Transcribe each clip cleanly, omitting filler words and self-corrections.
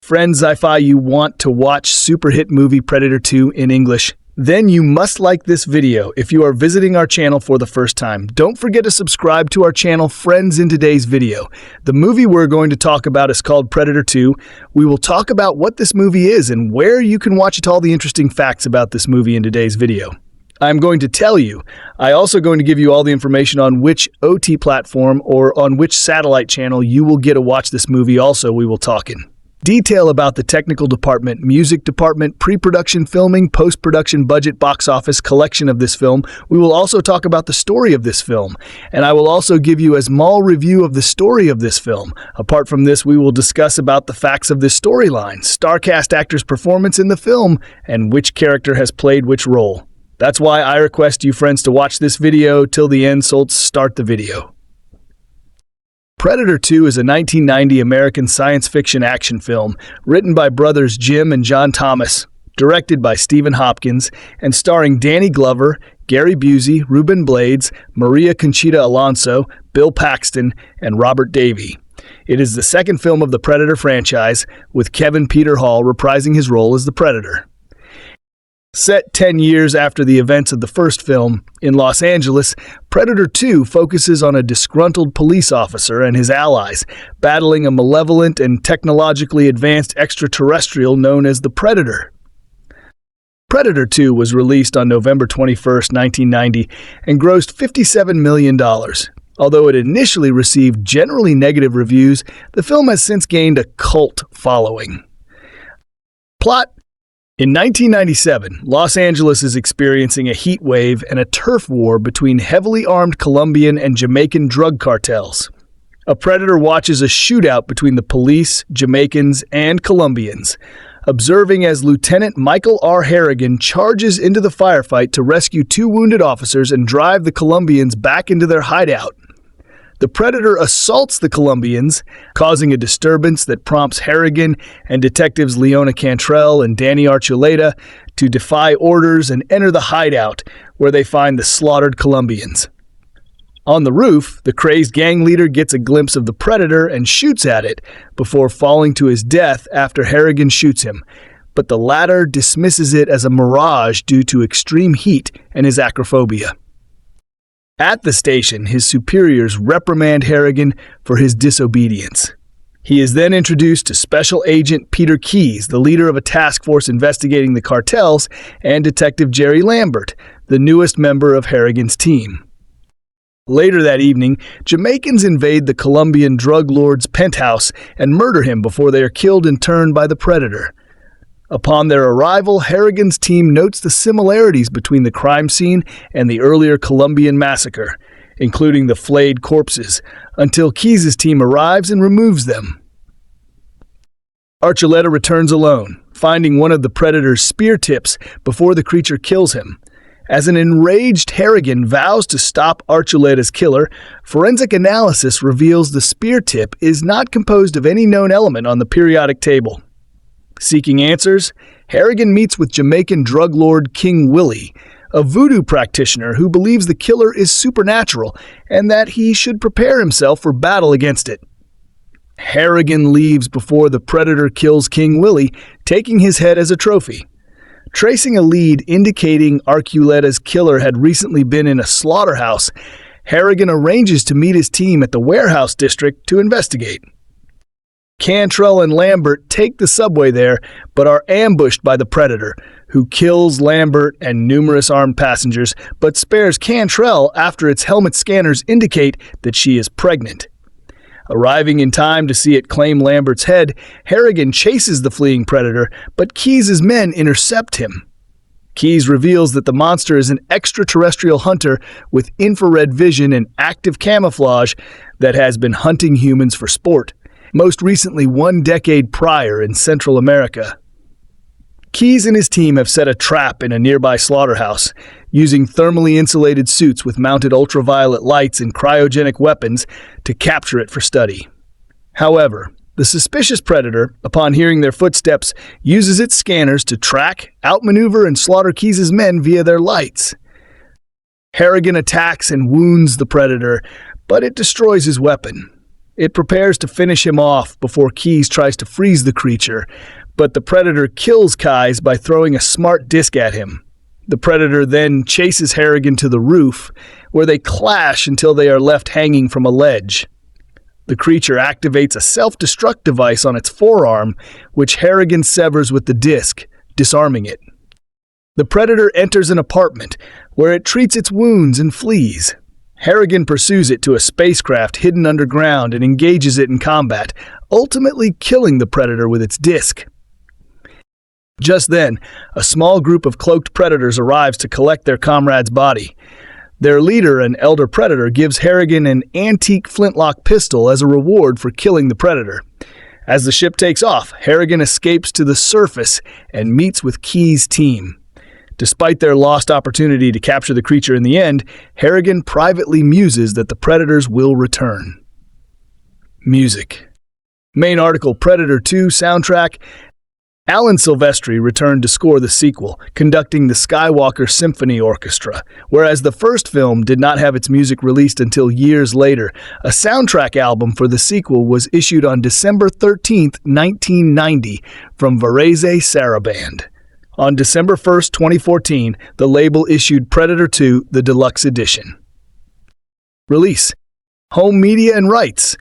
Friends, Sci-Fi, you want to watch super hit movie Predator 2 in English? Then you must like this video if you are visiting our channel for the first time. Don't forget to subscribe to our channel, friends, in today's video. The movie we're going to talk about is called Predator 2. We will talk about what this movie is and where you can watch it, all the interesting facts about this movie in today's video. I'm going to tell you. I'm also going to give you all the information on which OT platform or on which satellite channel you will get to watch this movie. Also, we will talk in detail about the technical department, music department, pre-production filming, post-production budget, box office, collection of this film. We will also talk about the story of this film, and I will also give you a small review of the story of this film. Apart from this, we will discuss about the facts of this storyline, star cast actors' performance in the film, and which character has played which role. That's why I request you friends to watch this video till the end, so let's start the video. Predator 2 is a 1990 American science fiction action film written by brothers Jim and John Thomas, directed by Stephen Hopkins, and starring Danny Glover, Gary Busey, Ruben Blades, Maria Conchita Alonso, Bill Paxton, and Robert Davi. It is the second film of the Predator franchise, with Kevin Peter Hall reprising his role as the Predator. Set 10 years after the events of the first film, in Los Angeles, Predator 2 focuses on a disgruntled police officer and his allies battling a malevolent and technologically advanced extraterrestrial known as the Predator. Predator 2 was released on November 21, 1990, and grossed $57 million. Although it initially received generally negative reviews, the film has since gained a cult following. Plot: in 1997, Los Angeles is experiencing a heat wave and a turf war between heavily armed Colombian and Jamaican drug cartels. A Predator watches a shootout between the police, Jamaicans, and Colombians, observing as Lieutenant Michael R. Harrigan charges into the firefight to rescue two wounded officers and drive the Colombians back into their hideout. The Predator assaults the Colombians, causing a disturbance that prompts Harrigan and detectives Leona Cantrell and Danny Archuleta to defy orders and enter the hideout, where they find the slaughtered Colombians. On the roof, the crazed gang leader gets a glimpse of the Predator and shoots at it before falling to his death after Harrigan shoots him, but the latter dismisses it as a mirage due to extreme heat and his acrophobia. At the station, his superiors reprimand Harrigan for his disobedience. He is then introduced to Special Agent Peter Keyes, the leader of a task force investigating the cartels, and Detective Jerry Lambert, the newest member of Harrigan's team. Later that evening, Jamaicans invade the Colombian drug lord's penthouse and murder him before they are killed in turn by the Predator. Upon their arrival, Harrigan's team notes the similarities between the crime scene and the earlier Colombian massacre, including the flayed corpses, until Keyes' team arrives and removes them. Archuleta returns alone, finding one of the Predator's spear tips before the creature kills him. As an enraged Harrigan vows to stop Archuleta's killer, forensic analysis reveals the spear tip is not composed of any known element on the periodic table. Seeking answers, Harrigan meets with Jamaican drug lord King Willie, a voodoo practitioner who believes the killer is supernatural and that he should prepare himself for battle against it. Harrigan leaves before the Predator kills King Willie, taking his head as a trophy. Tracing a lead indicating Archuleta's killer had recently been in a slaughterhouse, Harrigan arranges to meet his team at the warehouse district to investigate. Cantrell and Lambert take the subway there, but are ambushed by the Predator, who kills Lambert and numerous armed passengers, but spares Cantrell after its helmet scanners indicate that she is pregnant. Arriving in time to see it claim Lambert's head, Harrigan chases the fleeing Predator, but Keyes' men intercept him. Keyes reveals that the monster is an extraterrestrial hunter with infrared vision and active camouflage that has been hunting humans for sport, most recently 1 decade prior in Central America. Keyes and his team have set a trap in a nearby slaughterhouse, using thermally insulated suits with mounted ultraviolet lights and cryogenic weapons to capture it for study. However, the suspicious Predator, upon hearing their footsteps, uses its scanners to track, outmaneuver, and slaughter Keyes' men via their lights. Harrigan attacks and wounds the Predator, but it destroys his weapon. It prepares to finish him off before Keyes tries to freeze the creature, but the Predator kills Keyes by throwing a smart disc at him. The Predator then chases Harrigan to the roof, where they clash until they are left hanging from a ledge. The creature activates a self-destruct device on its forearm, which Harrigan severs with the disc, disarming it. The Predator enters an apartment, where it treats its wounds and flees. Harrigan pursues it to a spacecraft hidden underground and engages it in combat, ultimately killing the Predator with its disc. Just then, a small group of cloaked predators arrives to collect their comrade's body. Their leader, an elder predator, gives Harrigan an antique flintlock pistol as a reward for killing the Predator. As the ship takes off, Harrigan escapes to the surface and meets with Keyes' team. Despite their lost opportunity to capture the creature in the end, Harrigan privately muses that the Predators will return. Music. Main article: Predator 2 soundtrack. Alan Silvestri returned to score the sequel, conducting the Skywalker Symphony Orchestra. Whereas the first film did not have its music released until years later, a soundtrack album for the sequel was issued on December 13, 1990, from Varese Sarabande. On December 1, 2014, the label issued Predator 2, the deluxe edition. Release: Home Media and Rights.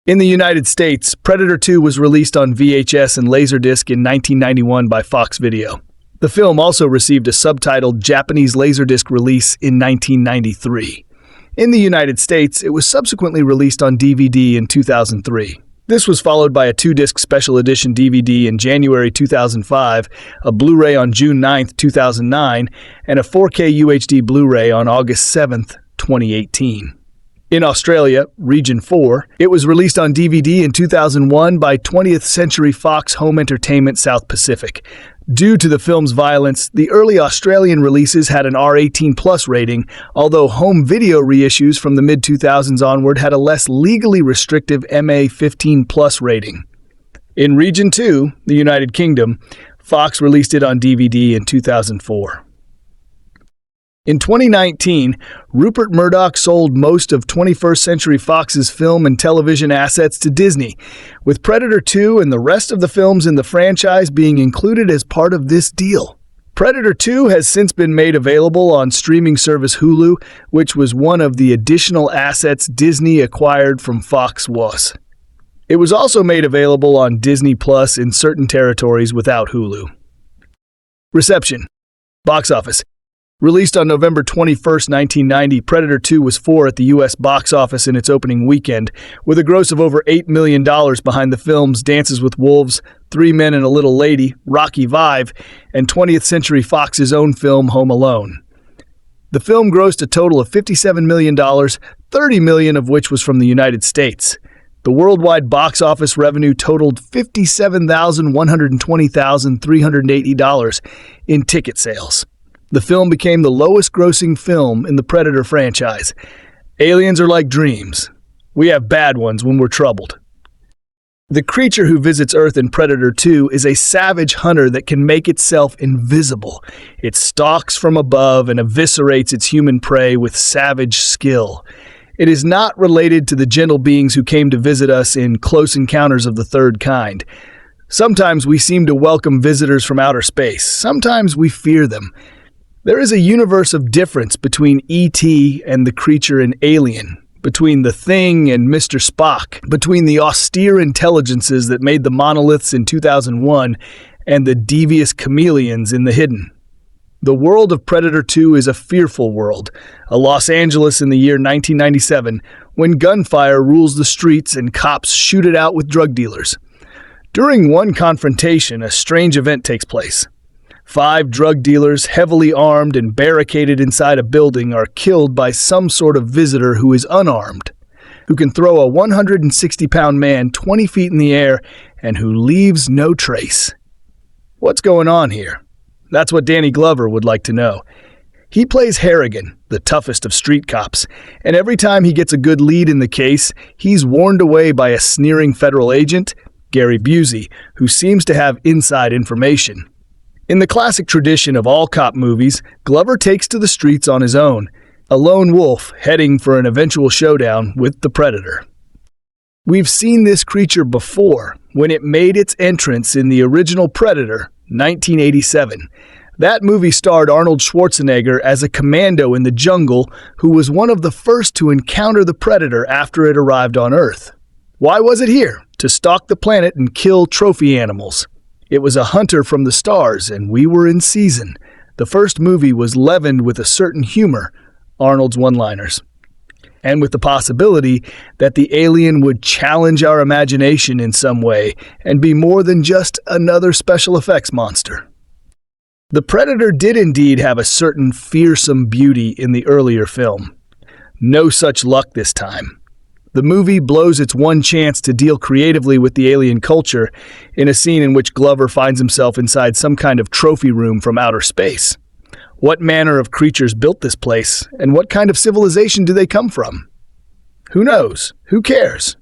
In the United States, Predator 2 was released on VHS and Laserdisc in 1991 by Fox Video. The film also received a subtitled Japanese Laserdisc release in 1993. In the United States, it was subsequently released on DVD in 2003. This was followed by a 2-disc special edition DVD in January 2005, a Blu-ray on June 9, 2009, and a 4K UHD Blu-ray on August 7, 2018. In Australia, Region 4, it was released on DVD in 2001 by 20th Century Fox Home Entertainment South Pacific. Due to the film's violence, the early Australian releases had an R18+ rating, although home video reissues from the mid-2000s onward had a less legally restrictive MA15+ rating. In Region 2, the United Kingdom, Fox released it on DVD in 2004. In 2019, Rupert Murdoch sold most of 21st Century Fox's film and television assets to Disney, with Predator 2 and the rest of the films in the franchise being included as part of this deal. Predator 2 has since been made available on streaming service Hulu, which was one of the additional assets Disney acquired from Fox Was. It was also made available on Disney Plus in certain territories without Hulu. Reception. Box office. Released on November 21, 1990, Predator 2 was 4 at the U.S. box office in its opening weekend, with a gross of over $8 million behind the films Dances with Wolves, Three Men and a Little Lady, Rocky V, and 20th Century Fox's own film Home Alone. The film grossed a total of $57 million, $30 million of which was from the United States. The worldwide box office revenue totaled $57,120,380 in ticket sales. The film became the lowest-grossing film in the Predator franchise. Aliens are like dreams. We have bad ones when we're troubled. The creature who visits Earth in Predator 2 is a savage hunter that can make itself invisible. It stalks from above and eviscerates its human prey with savage skill. It is not related to the gentle beings who came to visit us in Close Encounters of the Third Kind. Sometimes we seem to welcome visitors from outer space. Sometimes we fear them. There is a universe of difference between E.T. and the creature in Alien, between the Thing and Mr. Spock, between the austere intelligences that made the monoliths in 2001 and the devious chameleons in The Hidden. The world of Predator 2 is a fearful world, a Los Angeles in the year 1997, when gunfire rules the streets and cops shoot it out with drug dealers. During one confrontation, a strange event takes place. 5 drug dealers, heavily armed and barricaded inside a building, are killed by some sort of visitor who is unarmed, who can throw a 160-pound man 20 feet in the air and who leaves no trace. What's going on here? That's what Danny Glover would like to know. He plays Harrigan, the toughest of street cops, and every time he gets a good lead in the case, he's warned away by a sneering federal agent, Gary Busey, who seems to have inside information. In the classic tradition of all cop movies, Glover takes to the streets on his own, a lone wolf heading for an eventual showdown with the Predator. We've seen this creature before when it made its entrance in the original Predator, 1987. That movie starred Arnold Schwarzenegger as a commando in the jungle who was one of the first to encounter the Predator after it arrived on Earth. Why was it here? To stalk the planet and kill trophy animals. It was a hunter from the stars, and we were in season. The first movie was leavened with a certain humor, Arnold's one-liners, and with the possibility that the alien would challenge our imagination in some way and be more than just another special effects monster. The Predator did indeed have a certain fearsome beauty in the earlier film. No such luck this time. The movie blows its one chance to deal creatively with the alien culture in a scene in which Glover finds himself inside some kind of trophy room from outer space. What manner of creatures built this place, and what kind of civilization do they come from? Who knows? Who cares?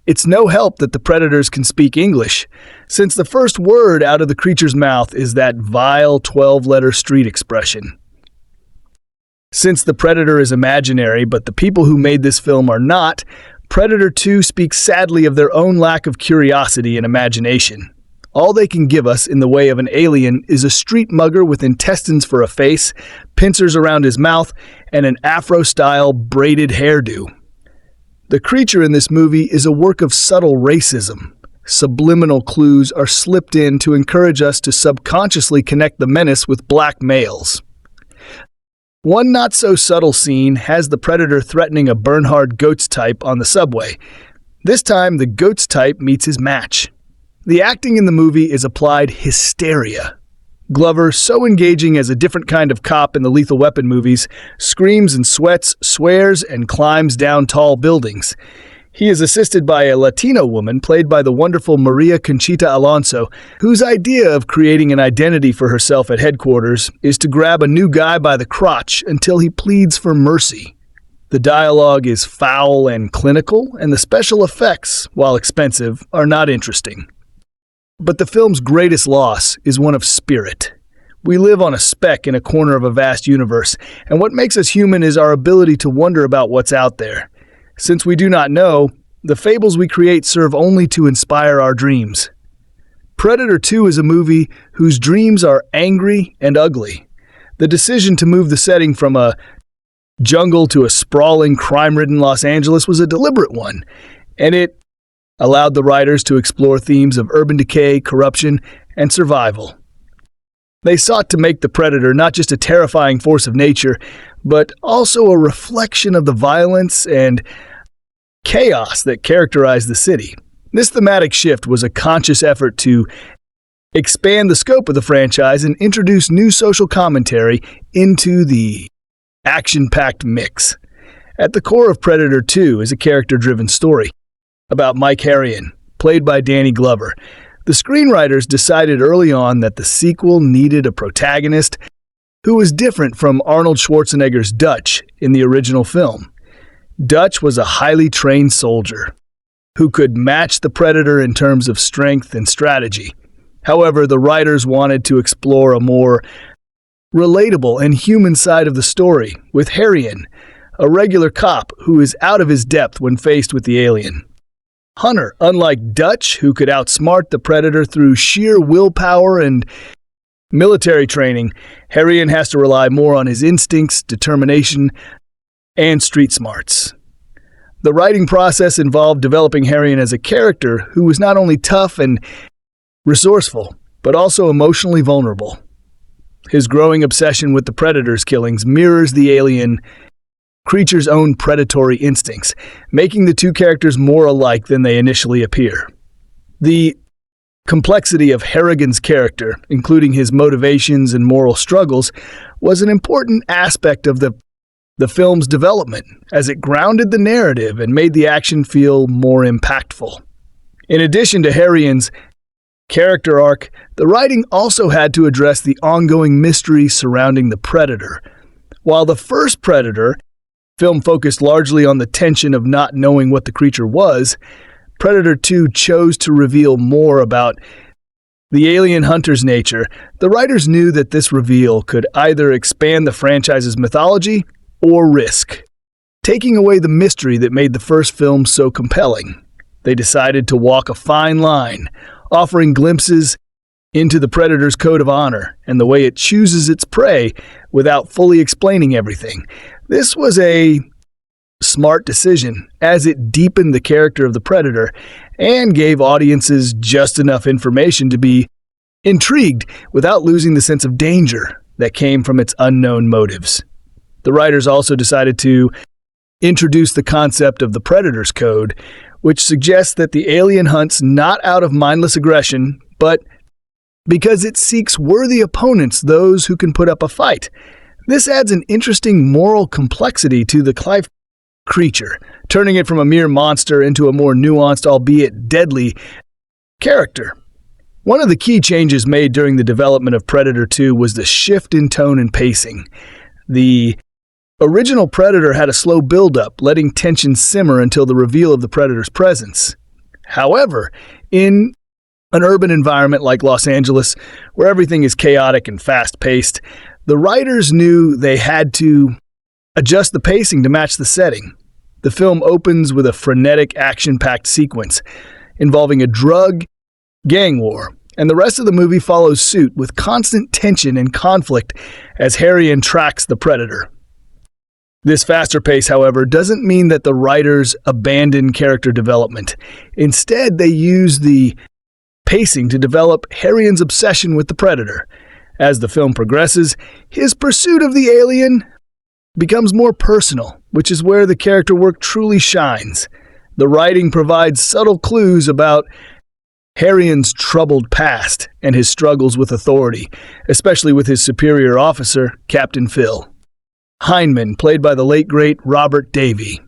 It's no help that the predators can speak English, since the first word out of the creature's mouth is that vile 12-letter street expression. Since the Predator is imaginary, but the people who made this film are not, Predator 2 speaks sadly of their own lack of curiosity and imagination. All they can give us in the way of an alien is a street mugger with intestines for a face, pincers around his mouth, and an Afro-style braided hairdo. The creature in this movie is a work of subtle racism. Subliminal clues are slipped in to encourage us to subconsciously connect the menace with black males. One not-so-subtle scene has the Predator threatening a Bernhard Goetz type on the subway. This time, the Goetz type meets his match. The acting in the movie is applied hysteria. Glover, so engaging as a different kind of cop in the Lethal Weapon movies, screams and sweats, swears, and climbs down tall buildings. He is assisted by a Latino woman played by the wonderful Maria Conchita Alonso, whose idea of creating an identity for herself at headquarters is to grab a new guy by the crotch until he pleads for mercy. The dialogue is foul and clinical, and the special effects, while expensive, are not interesting. But the film's greatest loss is one of spirit. We live on a speck in a corner of a vast universe, and what makes us human is our ability to wonder about what's out there. Since we do not know, the fables we create serve only to inspire our dreams. Predator 2 is a movie whose dreams are angry and ugly. The decision to move the setting from a jungle to a sprawling, crime-ridden Los Angeles was a deliberate one, and it allowed the writers to explore themes of urban decay, corruption, and survival. They sought to make the Predator not just a terrifying force of nature, but also a reflection of the violence and chaos that characterized the city. This thematic shift was a conscious effort to expand the scope of the franchise and introduce new social commentary into the action-packed mix. At the core of Predator 2 is a character-driven story about Mike Harrion, played by Danny Glover. The screenwriters decided early on that the sequel needed a protagonist who was different from Arnold Schwarzenegger's Dutch in the original film. Dutch was a highly trained soldier who could match the Predator in terms of strength and strategy. However, the writers wanted to explore a more relatable and human side of the story with Harrion, a regular cop who is out of his depth when faced with the alien. Hunter, unlike Dutch, who could outsmart the Predator through sheer willpower and military training, Harrion has to rely more on his instincts, determination, and street smarts. The writing process involved developing Harrion as a character who was not only tough and resourceful, but also emotionally vulnerable. His growing obsession with the Predator's killings mirrors the alien creature's own predatory instincts, making the two characters more alike than they initially appear. The complexity of Harrigan's character, including his motivations and moral struggles, was an important aspect of the film's development, as it grounded the narrative and made the action feel more impactful. In addition to Harrigan's character arc, the writing also had to address the ongoing mystery surrounding the Predator. While the first Predator film focused largely on the tension of not knowing what the creature was, Predator 2 chose to reveal more about the alien hunter's nature. The writers knew that this reveal could either expand the franchise's mythology or risk taking away the mystery that made the first film so compelling. They decided to walk a fine line, offering glimpses into the predator's code of honor and the way it chooses its prey without fully explaining everything. This was a smart decision, as it deepened the character of the predator and gave audiences just enough information to be intrigued without losing the sense of danger that came from its unknown motives. The writers also decided to introduce the concept of the predator's code, which suggests that the alien hunts not out of mindless aggression, but because it seeks worthy opponents, those who can put up a fight. This adds an interesting moral complexity to the Clive creature, turning it from a mere monster into a more nuanced, albeit deadly, character. One of the key changes made during the development of Predator 2 was the shift in tone and pacing. The original Predator had a slow build-up, letting tension simmer until the reveal of the Predator's presence. However, in an urban environment like Los Angeles, where everything is chaotic and fast-paced, the writers knew they had to adjust the pacing to match the setting. The film opens with a frenetic, action-packed sequence involving a drug gang war, and the rest of the movie follows suit with constant tension and conflict as Harrion tracks the predator. This faster pace, however, doesn't mean that the writers abandon character development. Instead, they use the pacing to develop Harrion's obsession with the predator. As the film progresses, his pursuit of the alien becomes more personal, which is where the character work truly shines. The writing provides subtle clues about Harrion's troubled past and his struggles with authority, especially with his superior officer, Captain Phil Heineman, played by the late great Robert Davey.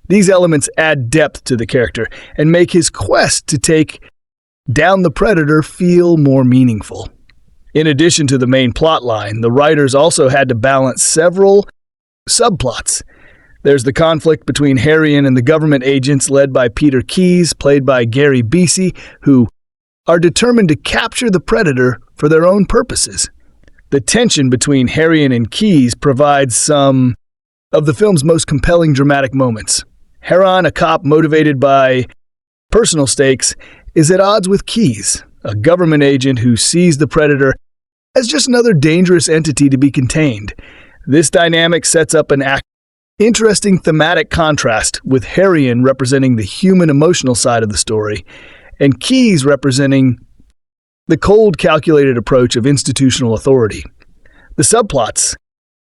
These elements add depth to the character and make his quest to take down the predator feel more meaningful. In addition to the main plot line, the writers also had to balance several subplots. There's the conflict between Harrion and the government agents led by Peter Keyes, played by Gary Busey, who are determined to capture the predator for their own purposes. The tension between Harrion and Keyes provides some of the film's most compelling dramatic moments. Harrion, a cop motivated by personal stakes, is at odds with Keyes, a government agent who sees the predator as just another dangerous entity to be contained. This dynamic sets up an interesting thematic contrast, with Harrion representing the human emotional side of the story, and Keyes representing the cold, calculated approach of institutional authority. The subplots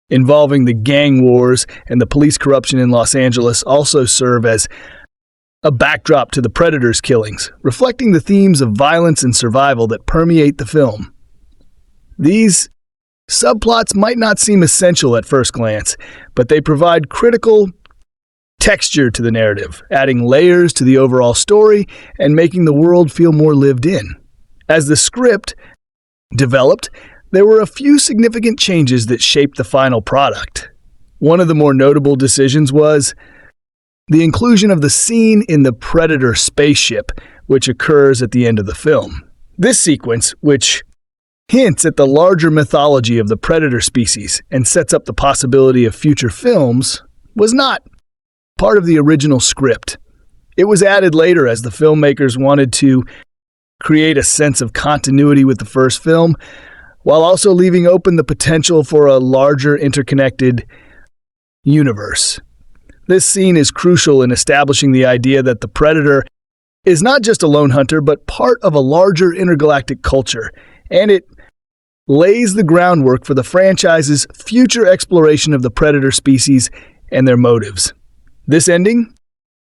involving the gang wars and the police corruption in Los Angeles also serve as a backdrop to the Predator's killings, reflecting the themes of violence and survival that permeate the film. These subplots might not seem essential at first glance, but they provide critical texture to the narrative, adding layers to the overall story and making the world feel more lived in. As the script developed, there were a few significant changes that shaped the final product. One of the more notable decisions was the inclusion of the scene in the Predator spaceship, which occurs at the end of the film. This sequence, which hints at the larger mythology of the predator species and sets up the possibility of future films, was not part of the original script. It was added later as the filmmakers wanted to create a sense of continuity with the first film, while also leaving open the potential for a larger interconnected universe. This scene is crucial in establishing the idea that the predator is not just a lone hunter, but part of a larger intergalactic culture, and it lays the groundwork for the franchise's future exploration of the predator species and their motives. This ending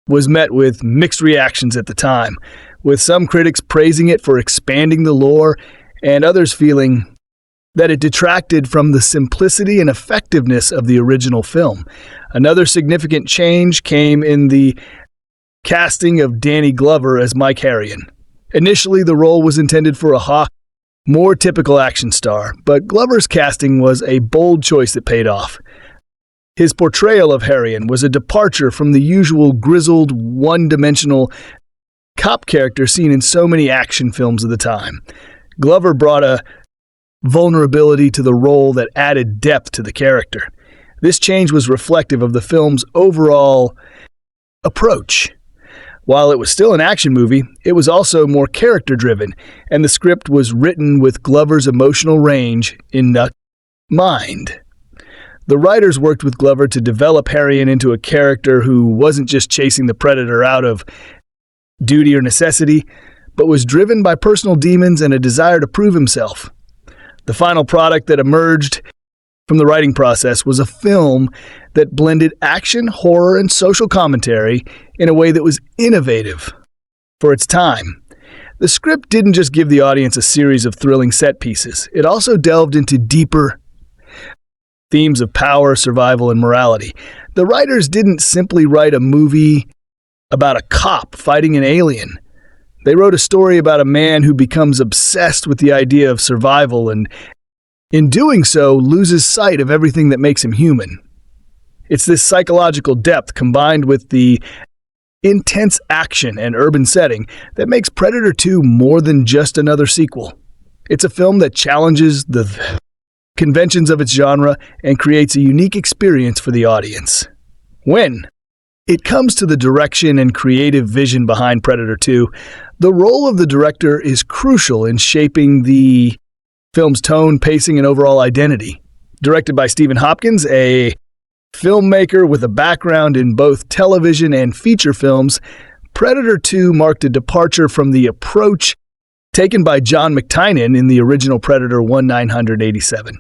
was met with mixed reactions at the time, with some critics praising it for expanding the lore and others feeling that it detracted from the simplicity and effectiveness of the original film. Another significant change came in the casting of Danny Glover as Mike Harrion. Initially, the role was intended for a more typical action star, but Glover's casting was a bold choice that paid off. His portrayal of Harrion was a departure from the usual grizzled, one-dimensional cop character seen in so many action films of the time. Glover brought a vulnerability to the role that added depth to the character. This change was reflective of the film's overall approach. While it was still an action movie, it was also more character-driven, and the script was written with Glover's emotional range in mind. The writers worked with Glover to develop Harrion into a character who wasn't just chasing the predator out of duty or necessity, but was driven by personal demons and a desire to prove himself. The final product that emerged from the writing process was a film that blended action, horror, and social commentary in a way that was innovative for its time. The script didn't just give the audience a series of thrilling set pieces. It also delved into deeper themes of power, survival, and morality. The writers didn't simply write a movie about a cop fighting an alien. They wrote a story about a man who becomes obsessed with the idea of survival and, in doing so, loses sight of everything that makes him human. It's this psychological depth combined with the intense action and urban setting that makes Predator 2 more than just another sequel. It's a film that challenges the conventions of its genre and creates a unique experience for the audience. When it comes to the direction and creative vision behind Predator 2, the role of the director is crucial in shaping the film's tone, pacing, and overall identity. Directed by Stephen Hopkins, a filmmaker with a background in both television and feature films, Predator 2 marked a departure from the approach taken by John McTiernan in the original Predator 1987.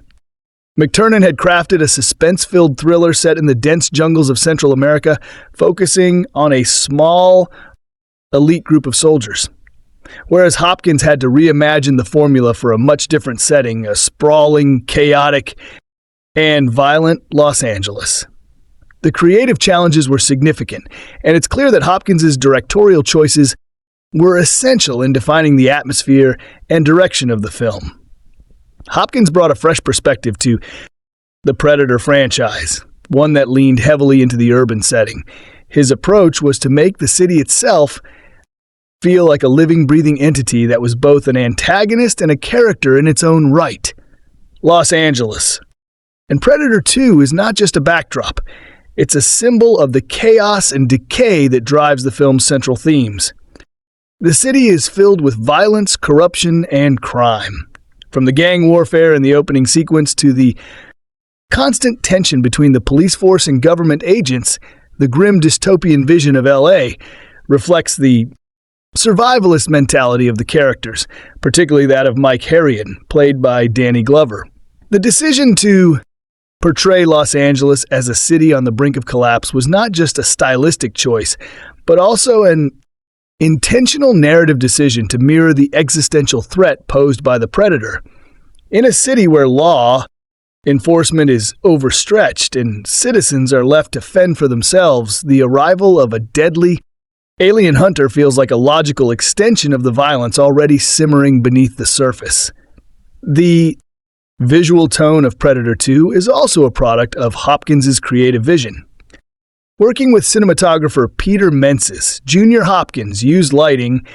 McTiernan had crafted a suspense-filled thriller set in the dense jungles of Central America, focusing on a small, elite group of soldiers. Whereas Hopkins had to reimagine the formula for a much different setting, a sprawling, chaotic, and violent Los Angeles. The creative challenges were significant, and it's clear that Hopkins' directorial choices were essential in defining the atmosphere and direction of the film. Hopkins brought a fresh perspective to the Predator franchise, one that leaned heavily into the urban setting. His approach was to make the city itself feel like a living, breathing entity that was both an antagonist and a character in its own right. Los Angeles. And Predator 2 is not just a backdrop. It's a symbol of the chaos and decay that drives the film's central themes. The city is filled with violence, corruption, and crime. From the gang warfare in the opening sequence to the constant tension between the police force and government agents, the grim dystopian vision of LA reflects the survivalist mentality of the characters, particularly that of Mike Harrion, played by Danny Glover. The decision to portray Los Angeles as a city on the brink of collapse was not just a stylistic choice, but also an intentional narrative decision to mirror the existential threat posed by the Predator. In a city where law enforcement is overstretched and citizens are left to fend for themselves, the arrival of a deadly alien hunter feels like a logical extension of the violence already simmering beneath the surface. The visual tone of Predator 2 is also a product of Hopkins' creative vision. Working with cinematographer Peter Menzies, Junior Hopkins used lighting,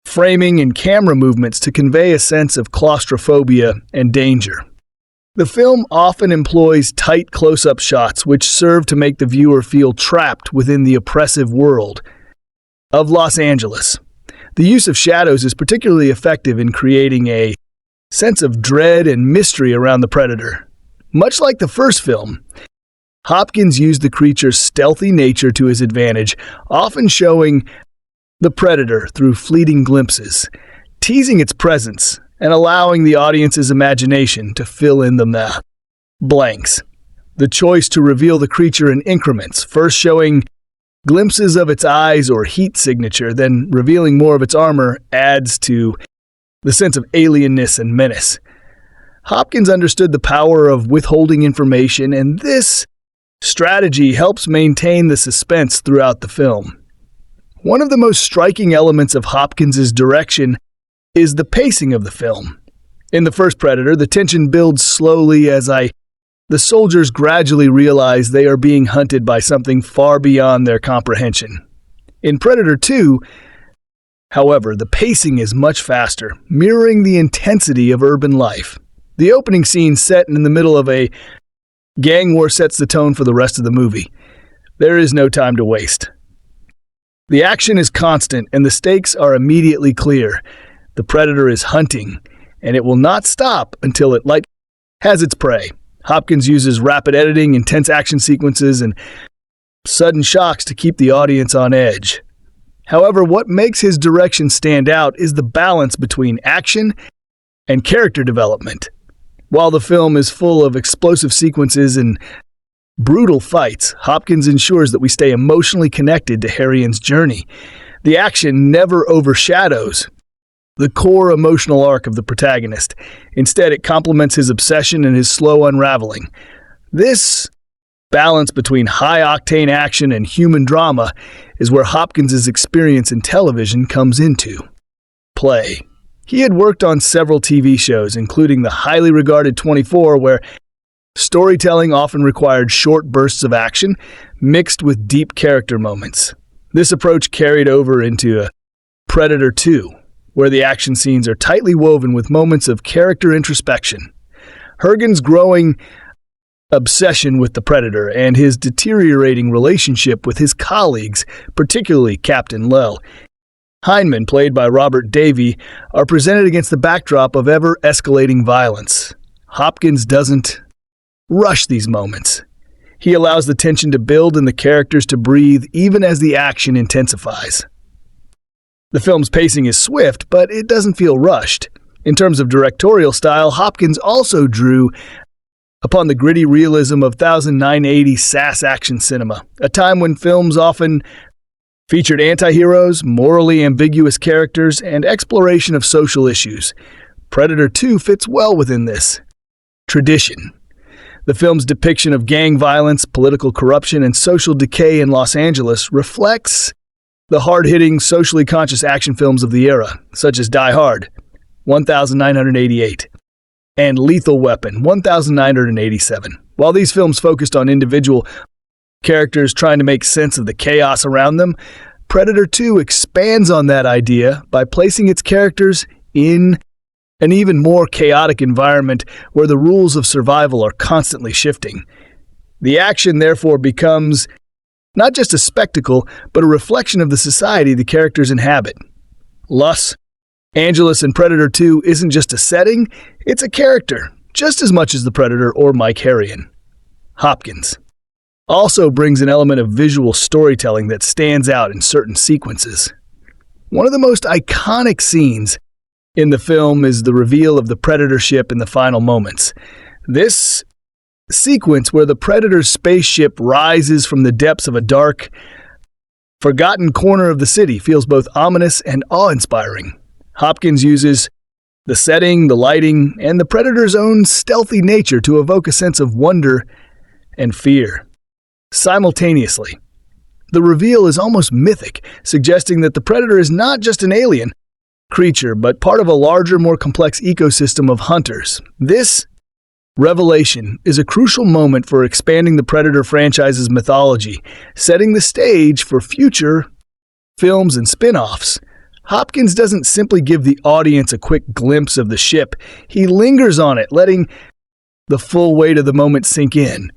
framing, and camera movements to convey a sense of claustrophobia and danger. The film often employs tight close-up shots which serve to make the viewer feel trapped within the oppressive world of Los Angeles. The use of shadows is particularly effective in creating a sense of dread and mystery around the Predator. Much like the first film, Hopkins used the creature's stealthy nature to his advantage, often showing the Predator through fleeting glimpses, teasing its presence and allowing the audience's imagination to fill in the blanks. The choice to reveal the creature in increments, first showing glimpses of its eyes or heat signature, then revealing more of its armor, adds to the sense of alienness and menace. Hopkins understood the power of withholding information, and this strategy helps maintain the suspense throughout the film. One of the most striking elements of Hopkins' direction is the pacing of the film. In the first Predator, the tension builds slowly as the soldiers gradually realize they are being hunted by something far beyond their comprehension. In Predator 2, however, the pacing is much faster, mirroring the intensity of urban life. The opening scene set in the middle of a gang war sets the tone for the rest of the movie. There is no time to waste. The action is constant and the stakes are immediately clear. The predator is hunting, and it will not stop until it has its prey. Hopkins uses rapid editing, intense action sequences, and sudden shocks to keep the audience on edge. However, what makes his direction stand out is the balance between action and character development. While the film is full of explosive sequences and brutal fights, Hopkins ensures that we stay emotionally connected to Harrian's journey. The action never overshadows the core emotional arc of the protagonist. Instead, it complements his obsession and his slow unraveling. This balance between high-octane action and human drama is where Hopkins' experience in television comes into play. He had worked on several TV shows, including the highly regarded 24, where storytelling often required short bursts of action mixed with deep character moments. This approach carried over into Predator 2, where the action scenes are tightly woven with moments of character introspection. Hergen's growing obsession with the Predator and his deteriorating relationship with his colleagues, particularly Captain Lel Heineman, played by Robert Davey, are presented against the backdrop of ever-escalating violence. Hopkins doesn't rush these moments. He allows the tension to build and the characters to breathe even as the action intensifies. The film's pacing is swift, but it doesn't feel rushed. In terms of directorial style, Hopkins also drew upon the gritty realism of 1980 SAS action cinema, a time when films often featured anti-heroes, morally ambiguous characters, and exploration of social issues. Predator 2 fits well within this tradition. The film's depiction of gang violence, political corruption, and social decay in Los Angeles reflects the hard-hitting, socially conscious action films of the era, such as Die Hard, 1988, and Lethal Weapon, 1987. While these films focused on individual characters trying to make sense of the chaos around them, Predator 2 expands on that idea by placing its characters in an even more chaotic environment where the rules of survival are constantly shifting. The action, therefore, becomes not just a spectacle, but a reflection of the society the characters inhabit. Los Angeles in Predator 2 isn't just a setting, it's a character, just as much as the Predator or Mike Harrian. Hopkins also brings an element of visual storytelling that stands out in certain sequences. One of the most iconic scenes in the film is the reveal of the Predator ship in the final moments. This sequence where the Predator's spaceship rises from the depths of a dark, forgotten corner of the city feels both ominous and awe-inspiring. Hopkins uses the setting, the lighting, and the Predator's own stealthy nature to evoke a sense of wonder and fear. Simultaneously, the reveal is almost mythic, suggesting that the Predator is not just an alien creature, but part of a larger, more complex ecosystem of hunters. This revelation is a crucial moment for expanding the Predator franchise's mythology, setting the stage for future films and spin-offs. Hopkins doesn't simply give the audience a quick glimpse of the ship. He lingers on it, letting the full weight of the moment sink in.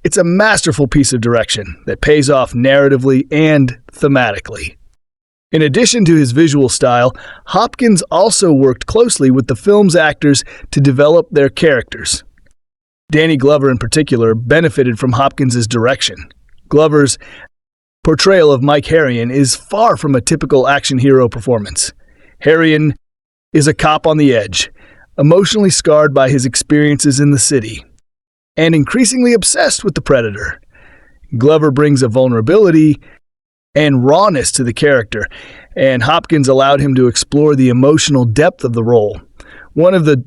It's a masterful piece of direction that pays off narratively and thematically. In addition to his visual style, Hopkins also worked closely with the film's actors to develop their characters. Danny Glover, in particular, benefited from Hopkins' direction. Glover's portrayal of Mike Harrian is far from a typical action hero performance. Harrian is a cop on the edge, emotionally scarred by his experiences in the city, and increasingly obsessed with the Predator. Glover brings a vulnerability and rawness to the character, and Hopkins allowed him to explore the emotional depth of the role. One of the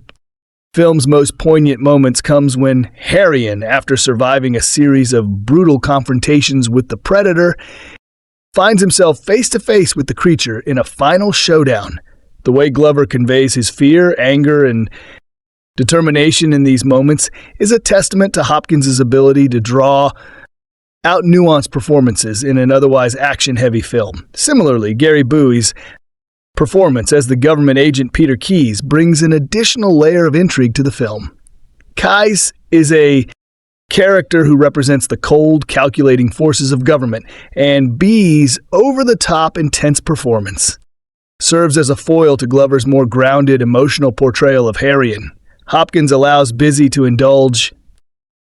film's most poignant moments comes when Harrian, after surviving a series of brutal confrontations with the Predator, finds himself face-to-face with the creature in a final showdown. The way Glover conveys his fear, anger, and determination in these moments is a testament to Hopkins' ability to draw out nuanced performances in an otherwise action-heavy film. Similarly, Gary Bowie's performance as the government agent Peter Keyes brings an additional layer of intrigue to the film. Keyes is a character who represents the cold, calculating forces of government, and B's over-the-top, intense performance serves as a foil to Glover's more grounded, emotional portrayal of Harrion. Hopkins allows Busy to indulge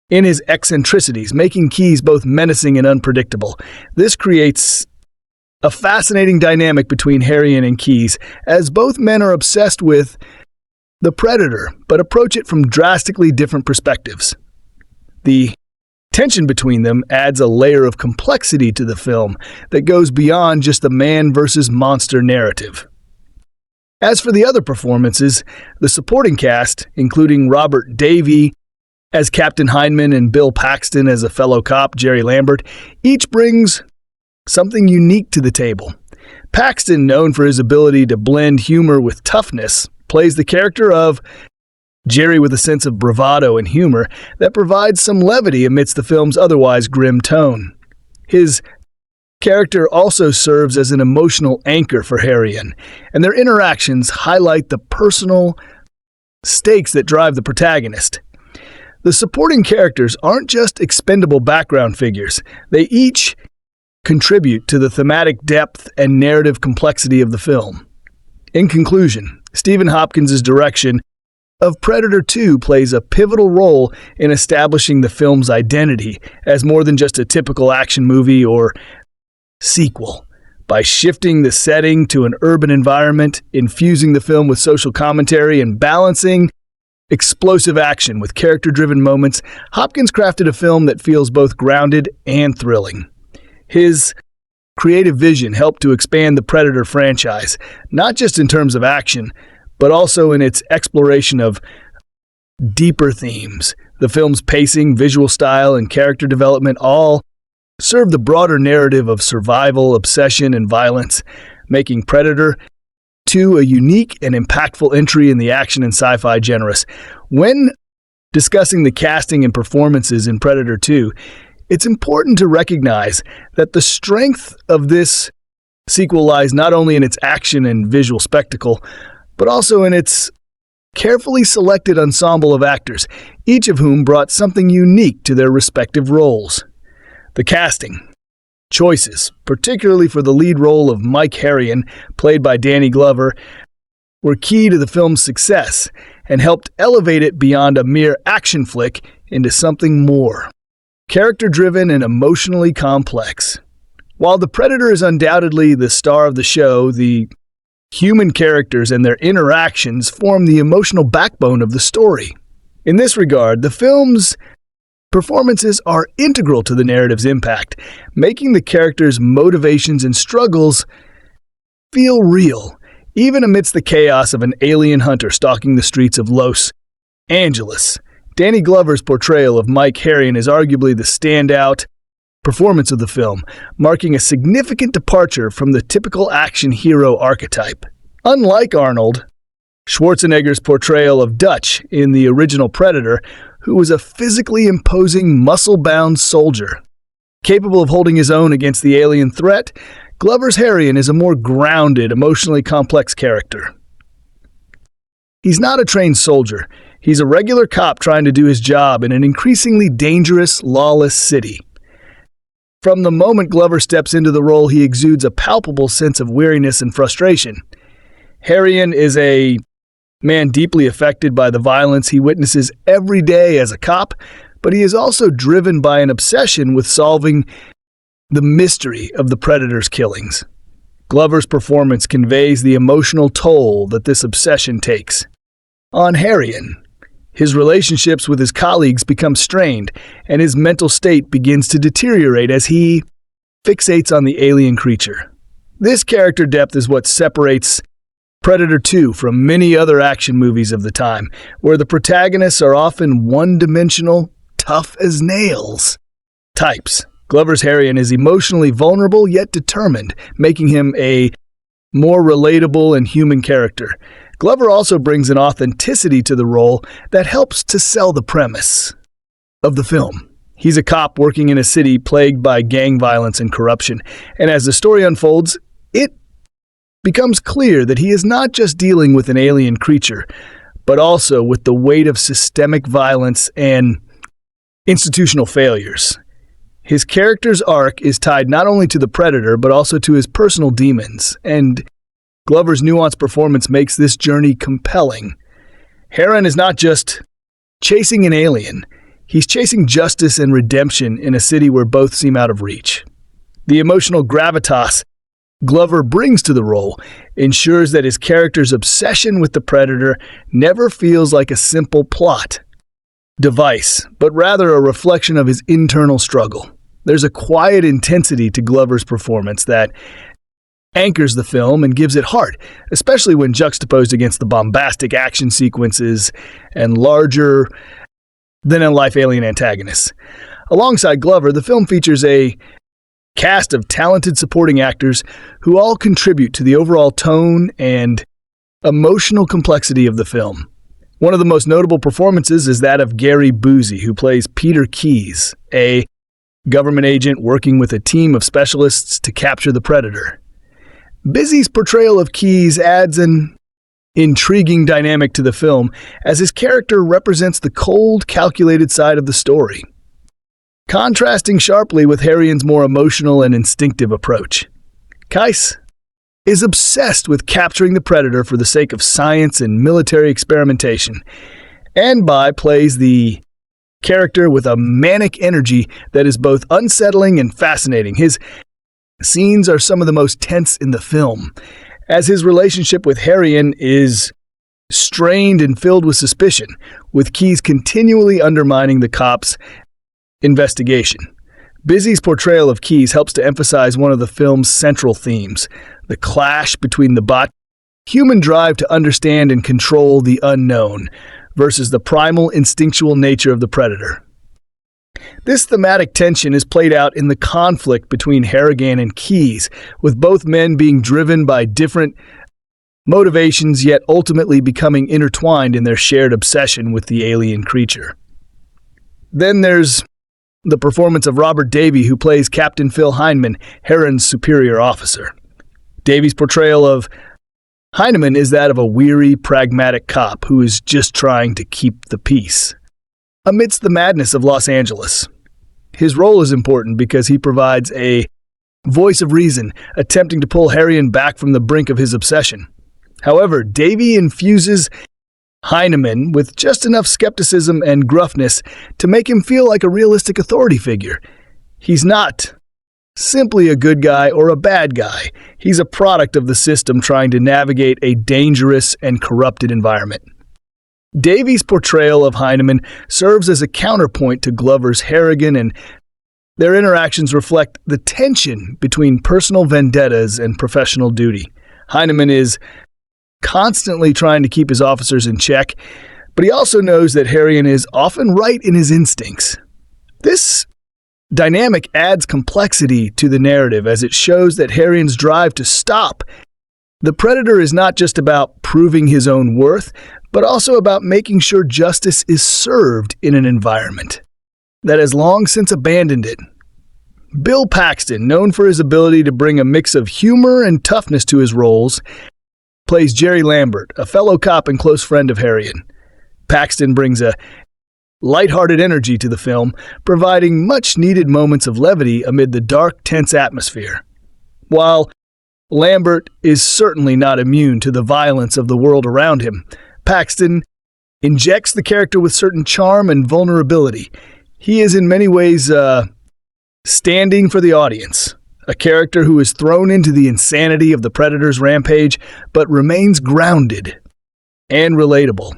in his eccentricities, making Keyes both menacing and unpredictable. This creates a fascinating dynamic between Harrion and Keyes, as both men are obsessed with the Predator, but approach it from drastically different perspectives. The tension between them adds a layer of complexity to the film that goes beyond just the man versus monster narrative. As for the other performances, the supporting cast, including Robert Davi as Captain Heineman and Bill Paxton as a fellow cop, Jerry Lambert, each brings something unique to the table. Paxton, known for his ability to blend humor with toughness, plays the character of Jerry with a sense of bravado and humor that provides some levity amidst the film's otherwise grim tone. His character also serves as an emotional anchor for Harrion, and their interactions highlight the personal stakes that drive the protagonist. The supporting characters aren't just expendable background figures. They each contribute to the thematic depth and narrative complexity of the film. In conclusion, Stephen Hopkins' direction of Predator 2 plays a pivotal role in establishing the film's identity as more than just a typical action movie or sequel. By shifting the setting to an urban environment, infusing the film with social commentary, and balancing explosive action with character-driven moments, Hopkins crafted a film that feels both grounded and thrilling. His creative vision helped to expand the Predator franchise, not just in terms of action, but also in its exploration of deeper themes. The film's pacing, visual style, and character development all serve the broader narrative of survival, obsession, and violence, making Predator 2 a unique and impactful entry in the action and sci-fi genres. When discussing the casting and performances in Predator 2, it's important to recognize that the strength of this sequel lies not only in its action and visual spectacle, but also in its carefully selected ensemble of actors, each of whom brought something unique to their respective roles. The casting choices, particularly for the lead role of Mike Harrion, played by Danny Glover, were key to the film's success and helped elevate it beyond a mere action flick into something more character-driven and emotionally complex. While The Predator is undoubtedly the star of the show, the human characters and their interactions form the emotional backbone of the story. In this regard, the film's performances are integral to the narrative's impact, making the characters' motivations and struggles feel real, even amidst the chaos of an alien hunter stalking the streets of Los Angeles. Danny Glover's portrayal of Mike Harrion is arguably the standout performance of the film, marking a significant departure from the typical action hero archetype. Unlike Arnold Schwarzenegger's portrayal of Dutch in the original Predator, who was a physically imposing, muscle-bound soldier, capable of holding his own against the alien threat, Glover's Harrion is a more grounded, emotionally complex character. He's not a trained soldier. He's a regular cop trying to do his job in an increasingly dangerous, lawless city. From the moment Glover steps into the role, he exudes a palpable sense of weariness and frustration. Harrion is a man deeply affected by the violence he witnesses every day as a cop, but he is also driven by an obsession with solving the mystery of the Predator's killings. Glover's performance conveys the emotional toll that this obsession takes. On Harrion, his relationships with his colleagues become strained, and his mental state begins to deteriorate as he fixates on the alien creature. This character depth is what separates Predator 2 from many other action movies of the time, where the protagonists are often one-dimensional, tough as nails types. Glover's Harrion is emotionally vulnerable yet determined, making him a more relatable and human character. Glover also brings an authenticity to the role that helps to sell the premise of the film. He's a cop working in a city plagued by gang violence and corruption, and as the story unfolds, it becomes clear that he is not just dealing with an alien creature, but also with the weight of systemic violence and institutional failures. His character's arc is tied not only to the Predator, but also to his personal demons, and Glover's nuanced performance makes this journey compelling. Herron is not just chasing an alien, he's chasing justice and redemption in a city where both seem out of reach. The emotional gravitas Glover brings to the role ensures that his character's obsession with the Predator never feels like a simple plot device, but rather a reflection of his internal struggle. There's a quiet intensity to Glover's performance that anchors the film and gives it heart, especially when juxtaposed against the bombastic action sequences and larger-than-in-life alien antagonists. Alongside Glover, the film features a cast of talented supporting actors who all contribute to the overall tone and emotional complexity of the film. One of the most notable performances is that of Gary Busey, who plays Peter Keyes, a government agent working with a team of specialists to capture the Predator. Busey's portrayal of Keyes adds an intriguing dynamic to the film, as his character represents the cold, calculated side of the story, contrasting sharply with Herrion's more emotional and instinctive approach. Keyes is obsessed with capturing the Predator for the sake of science and military experimentation, and plays the character with a manic energy that is both unsettling and fascinating. His scenes are some of the most tense in the film, as his relationship with Herrion is strained and filled with suspicion, with Keyes continually undermining the cops' investigation. Busey's portrayal of Keyes helps to emphasize one of the film's central themes, the clash between the human drive to understand and control the unknown versus the primal instinctual nature of the Predator. This thematic tension is played out in the conflict between Harrigan and Keyes, with both men being driven by different motivations yet ultimately becoming intertwined in their shared obsession with the alien creature. Then there's the performance of Robert Davey, who plays Captain Phil Heineman, Herron's superior officer. Davey's portrayal of Heineman is that of a weary, pragmatic cop who is just trying to keep the peace amidst the madness of Los Angeles. His role is important because he provides a voice of reason, attempting to pull Herrion back from the brink of his obsession. However, Davey infuses Heineman with just enough skepticism and gruffness to make him feel like a realistic authority figure. He's not simply a good guy or a bad guy. He's a product of the system trying to navigate a dangerous and corrupted environment. Davey's portrayal of Heineman serves as a counterpoint to Glover's Harrigan, and their interactions reflect the tension between personal vendettas and professional duty. Heineman is constantly trying to keep his officers in check, but he also knows that Herrion is often right in his instincts. This dynamic adds complexity to the narrative, as it shows that Herrion's drive to stop the Predator is not just about proving his own worth, but also about making sure justice is served in an environment that has long since abandoned it. Bill Paxton, known for his ability to bring a mix of humor and toughness to his roles, plays Jerry Lambert, a fellow cop and close friend of Herrion. Paxton brings a lighthearted energy to the film, providing much-needed moments of levity amid the dark, tense atmosphere. While Lambert is certainly not immune to the violence of the world around him, Paxton injects the character with certain charm and vulnerability. He is in many ways standing for the audience, a character who is thrown into the insanity of the Predator's rampage, but remains grounded and relatable.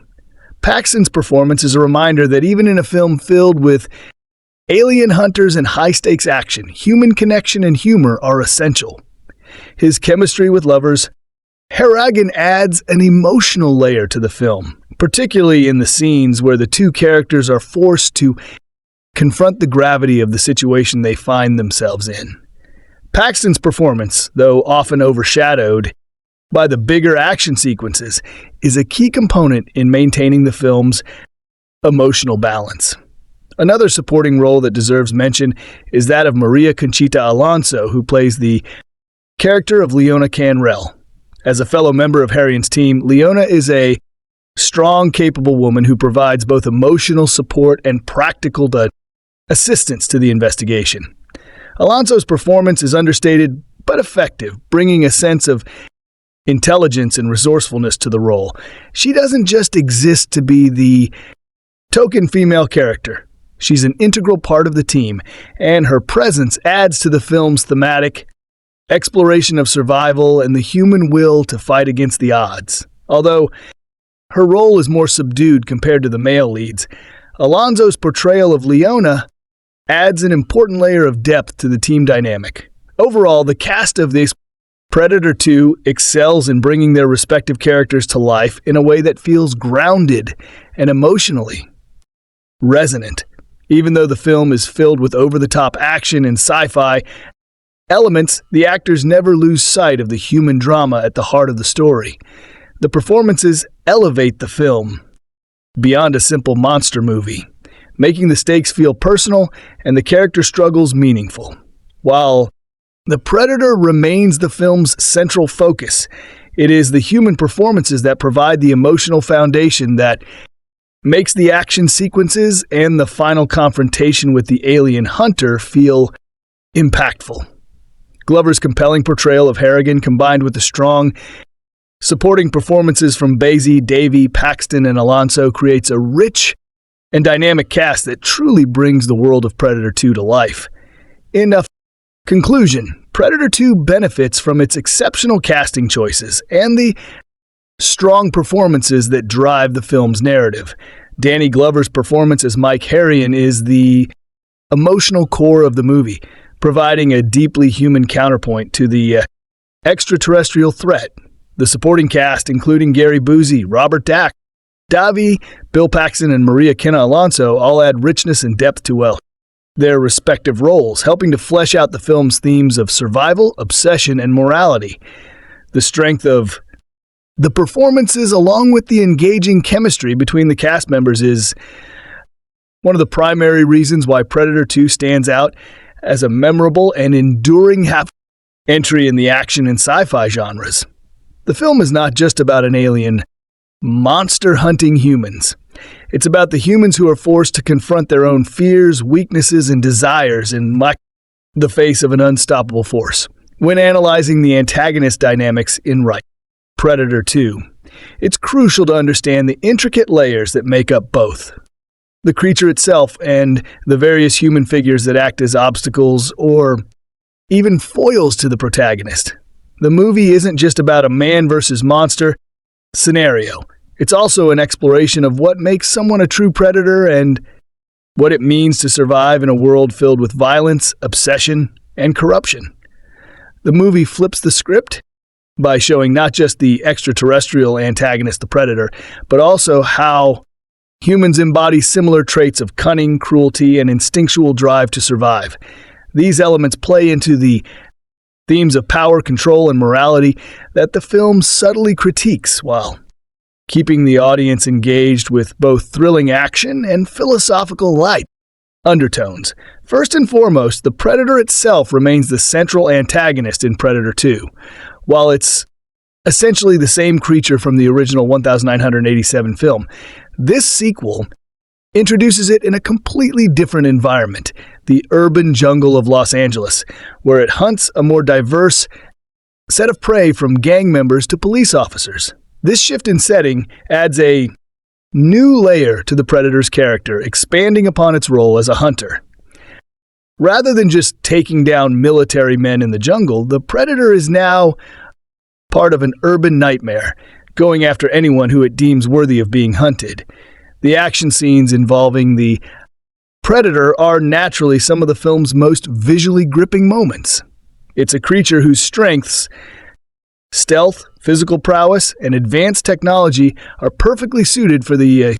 Paxton's performance is a reminder that even in a film filled with alien hunters and high-stakes action, human connection and humor are essential. His chemistry with lovers, Harrigan adds an emotional layer to the film, particularly in the scenes where the two characters are forced to confront the gravity of the situation they find themselves in. Paxton's performance, though often overshadowed by the bigger action sequences, is a key component in maintaining the film's emotional balance. Another supporting role that deserves mention is that of Maria Conchita Alonso, who plays the character of Leona Canrell. As a fellow member of Herrion's team, Leona is a strong, capable woman who provides both emotional support and practical assistance to the investigation. Alonso's performance is understated but effective, bringing a sense of intelligence and resourcefulness to the role. She doesn't just exist to be the token female character. She's an integral part of the team, and her presence adds to the film's thematic exploration of survival and the human will to fight against the odds. Although her role is more subdued compared to the male leads, Alonso's portrayal of Leona adds an important layer of depth to the team dynamic. Overall, the cast of this Predator 2 excels in bringing their respective characters to life in a way that feels grounded and emotionally resonant. Even though the film is filled with over-the-top action and sci-fi elements, the actors never lose sight of the human drama at the heart of the story. The performances elevate the film beyond a simple monster movie, making the stakes feel personal and the character struggles meaningful. While the Predator remains the film's central focus, it is the human performances that provide the emotional foundation that makes the action sequences and the final confrontation with the alien hunter feel impactful. Glover's compelling portrayal of Harrigan, combined with the strong supporting performances from Basie, Davey, Paxton, and Alonso, creates a rich and dynamic cast that truly brings the world of Predator 2 to life. In conclusion, Predator 2 benefits from its exceptional casting choices and the strong performances that drive the film's narrative. Danny Glover's performance as Mike Harrigan is the emotional core of the movie, providing a deeply human counterpoint to the extraterrestrial threat. The supporting cast, including Gary Busey, Robert Dack, Davi, Bill Paxton, and Maria Kenna Alonso, all add richness and depth to their respective roles, helping to flesh out the film's themes of survival, obsession, and morality. The strength of the performances, along with the engaging chemistry between the cast members, is one of the primary reasons why Predator 2 stands out as a memorable and enduring entry in the action and sci-fi genres. The film is not just about an alien monster hunting humans. It's about the humans who are forced to confront their own fears, weaknesses, and desires in the face of an unstoppable force. When analyzing the antagonist dynamics in Predator 2, it's crucial to understand the intricate layers that make up both the creature itself and the various human figures that act as obstacles or even foils to the protagonist. The movie isn't just about a man versus monster scenario. It's also an exploration of what makes someone a true predator and what it means to survive in a world filled with violence, obsession, and corruption. The movie flips the script by showing not just the extraterrestrial antagonist, the Predator, but also how humans embody similar traits of cunning, cruelty, and instinctual drive to survive. These elements play into the themes of power, control, and morality that the film subtly critiques, while keeping the audience engaged with both thrilling action and philosophical light undertones. First and foremost, the Predator itself remains the central antagonist in Predator 2. While it's essentially the same creature from the original 1987 film, this sequel introduces it in a completely different environment, the urban jungle of Los Angeles, where it hunts a more diverse set of prey from gang members to police officers. This shift in setting adds a new layer to the Predator's character, expanding upon its role as a hunter. Rather than just taking down military men in the jungle, the Predator is now part of an urban nightmare, going after anyone who it deems worthy of being hunted. The action scenes involving the Predator are naturally some of the film's most visually gripping moments. It's a creature whose strengths, stealth, physical prowess, and advanced technology are perfectly suited for the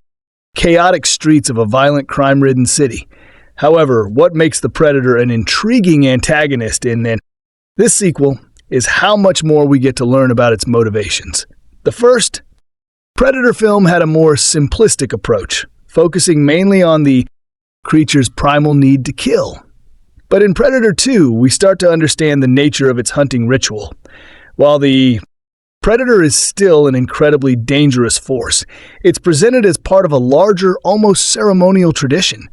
chaotic streets of a violent, crime-ridden city. However, what makes the Predator an intriguing antagonist in this sequel is how much more we get to learn about its motivations. The first Predator film had a more simplistic approach, focusing mainly on the creature's primal need to kill. But in Predator 2, we start to understand the nature of its hunting ritual. While the Predator is still an incredibly dangerous force, it's presented as part of a larger, almost ceremonial tradition.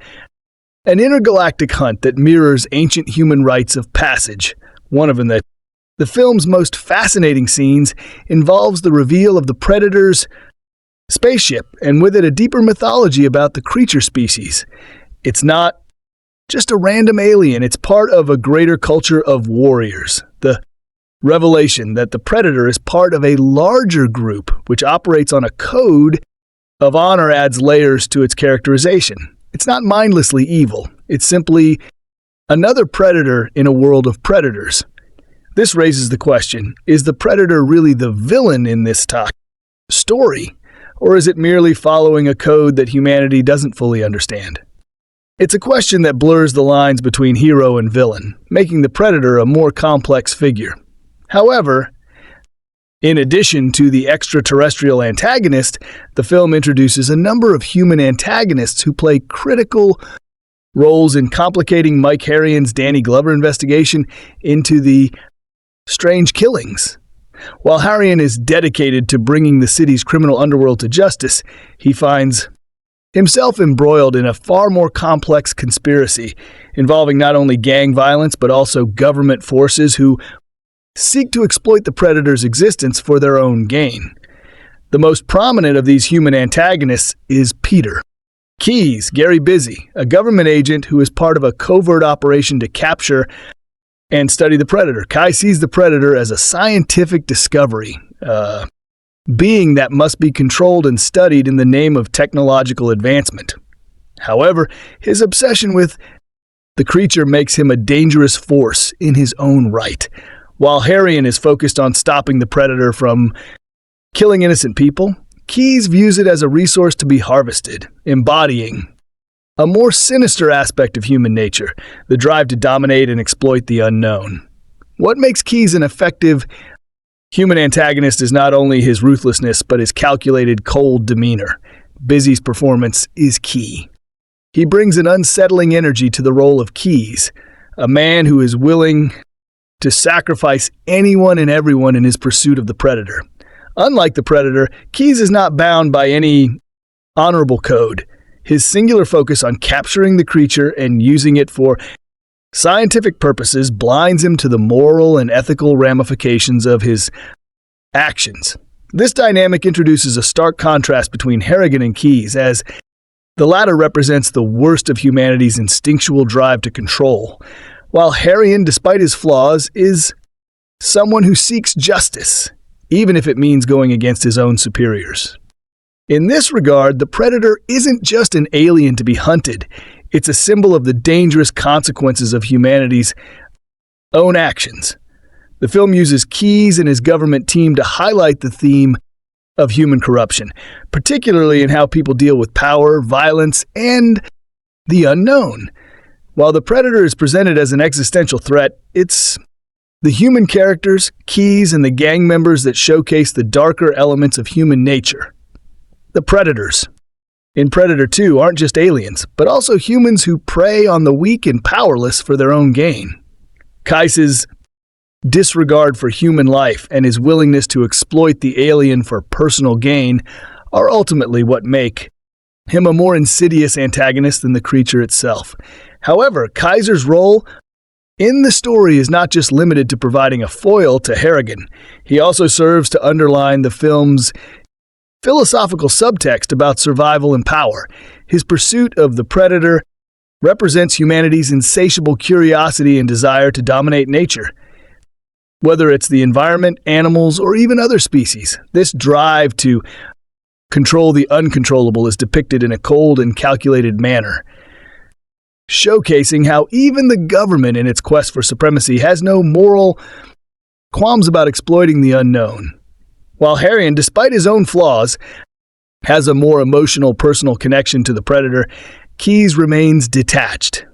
An intergalactic hunt that mirrors ancient human rites of passage. One of the film's most fascinating scenes involves the reveal of the Predator's spaceship, and with it a deeper mythology about the creature species. It's not just a random alien, it's part of a greater culture of warriors. The revelation that the Predator is part of a larger group which operates on a code of honor adds layers to its characterization. It's not mindlessly evil, it's simply another predator in a world of predators. This raises the question, is the Predator really the villain in this story, or is it merely following a code that humanity doesn't fully understand? It's a question that blurs the lines between hero and villain, making the Predator a more complex figure. However, in addition to the extraterrestrial antagonist, the film introduces a number of human antagonists who play critical roles in complicating Mike Harrian's Danny Glover investigation into the strange killings. While Harrian is dedicated to bringing the city's criminal underworld to justice, he finds himself embroiled in a far more complex conspiracy involving not only gang violence but also government forces who seek to exploit the Predator's existence for their own gain. The most prominent of these human antagonists is Peter Keyes, Gary Busy, a government agent who is part of a covert operation to capture and study the Predator. Kai sees the Predator as a scientific discovery, being that must be controlled and studied in the name of technological advancement. However, his obsession with the creature makes him a dangerous force in his own right. While Harrian is focused on stopping the Predator from killing innocent people, Keyes views it as a resource to be harvested, embodying a more sinister aspect of human nature, the drive to dominate and exploit the unknown. What makes Keyes an effective human antagonist is not only his ruthlessness, but his calculated, cold demeanor. Busy's performance is key. He brings an unsettling energy to the role of Keyes, a man who is willing to sacrifice anyone and everyone in his pursuit of the Predator. Unlike the Predator, Keyes is not bound by any honorable code. His singular focus on capturing the creature and using it for scientific purposes blinds him to the moral and ethical ramifications of his actions. This dynamic introduces a stark contrast between Harrigan and Keyes, as the latter represents the worst of humanity's instinctual drive to control, while Harrian, despite his flaws, is someone who seeks justice, even if it means going against his own superiors. In this regard, the Predator isn't just an alien to be hunted. It's a symbol of the dangerous consequences of humanity's own actions. The film uses Keyes and his government team to highlight the theme of human corruption, particularly in how people deal with power, violence, and the unknown. While the Predator is presented as an existential threat, it's the human characters, Keyes, and the gang members that showcase the darker elements of human nature. The Predators in Predator 2 aren't just aliens, but also humans who prey on the weak and powerless for their own gain. Keyes' disregard for human life and his willingness to exploit the alien for personal gain are ultimately what make him a more insidious antagonist than the creature itself. However, Keyes' role in the story is not just limited to providing a foil to Harrigan. He also serves to underline the film's philosophical subtext about survival and power. His pursuit of the Predator represents humanity's insatiable curiosity and desire to dominate nature. Whether it's the environment, animals, or even other species, this drive to control the uncontrollable is depicted in a cold and calculated manner, showcasing how even the government in its quest for supremacy has no moral qualms about exploiting the unknown. While Harrian, despite his own flaws, has a more emotional, personal connection to the Predator, Keyes remains detached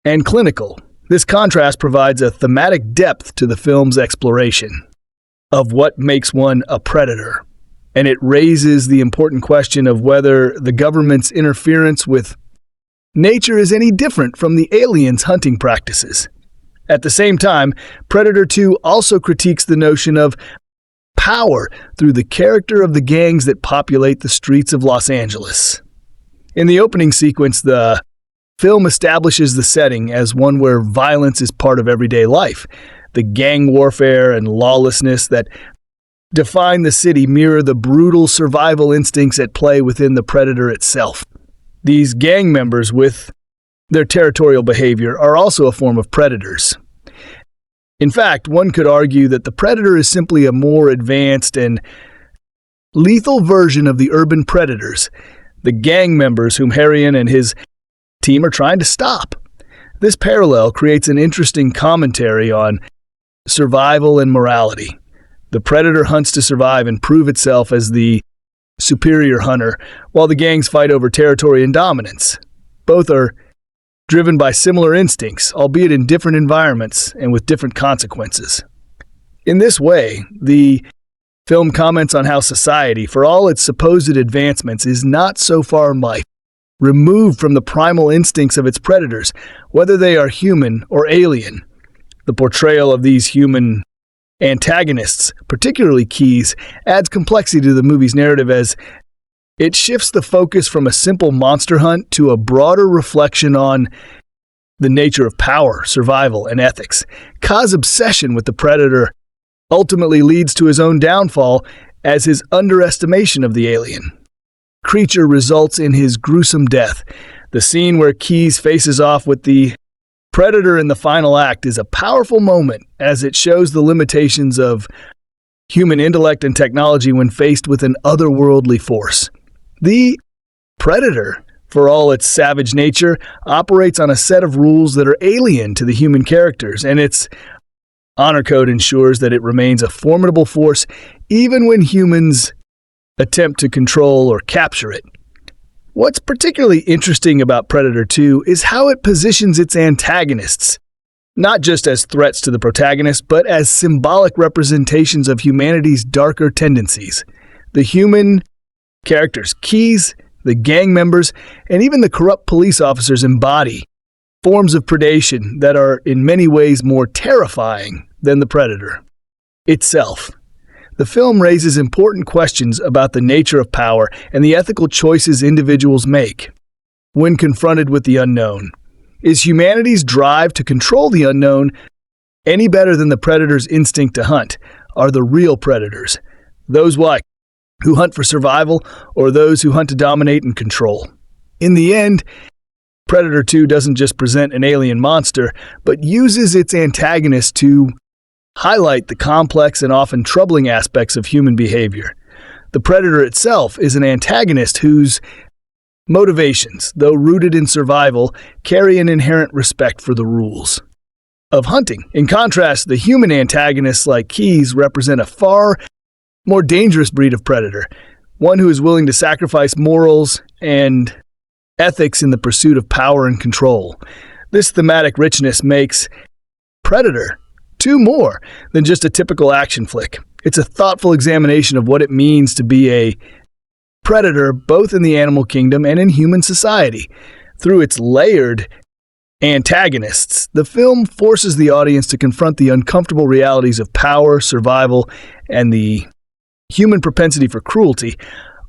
and clinical. This contrast provides a thematic depth to the film's exploration of what makes one a predator, and it raises the important question of whether the government's interference with nature is any different from the aliens' hunting practices. At the same time, Predator 2 also critiques the notion of power through the character of the gangs that populate the streets of Los Angeles. In the opening sequence, the film establishes the setting as one where violence is part of everyday life. The gang warfare and lawlessness that define the city mirror the brutal survival instincts at play within the predator itself. These gang members, with their territorial behavior, are also a form of predators. In fact, one could argue that the predator is simply a more advanced and lethal version of the urban predators, the gang members whom Harrion and his team are trying to stop. This parallel creates an interesting commentary on survival and morality. The predator hunts to survive and prove itself as the superior hunter, while the gangs fight over territory and dominance. Both are driven by similar instincts, albeit in different environments and with different consequences. In this way, the film comments on how society, for all its supposed advancements, is not so far in life removed from the primal instincts of its predators, whether they are human or alien. The portrayal of these human antagonists, particularly Keyes, adds complexity to the movie's narrative as it shifts the focus from a simple monster hunt to a broader reflection on the nature of power, survival, and ethics. Ka's obsession with the predator ultimately leads to his own downfall as his underestimation of the alien creature results in his gruesome death. The scene where Keyes faces off with the predator in the final act is a powerful moment as it shows the limitations of human intellect and technology when faced with an otherworldly force. The predator, for all its savage nature, operates on a set of rules that are alien to the human characters, and its honor code ensures that it remains a formidable force even when humans attempt to control or capture it. What's particularly interesting about Predator 2 is how it positions its antagonists, not just as threats to the protagonist, but as symbolic representations of humanity's darker tendencies. The human characters, Keyes, the gang members, and even the corrupt police officers embody forms of predation that are in many ways more terrifying than the predator itself. The film raises important questions about the nature of power and the ethical choices individuals make when confronted with the unknown. Is humanity's drive to control the unknown any better than the predator's instinct to hunt? Are the real predators those who hunt for survival, or those who hunt to dominate and control? In the end, Predator 2 doesn't just present an alien monster, but uses its antagonist to highlight the complex and often troubling aspects of human behavior. The predator itself is an antagonist whose motivations, though rooted in survival, carry an inherent respect for the rules of hunting. In contrast, the human antagonists like Keyes represent a far more dangerous breed of predator, one who is willing to sacrifice morals and ethics in the pursuit of power and control. This thematic richness makes Predator 2 more than just a typical action flick. It's a thoughtful examination of what it means to be a predator both in the animal kingdom and in human society. Through its layered antagonists, the film forces the audience to confront the uncomfortable realities of power, survival, and the human propensity for cruelty,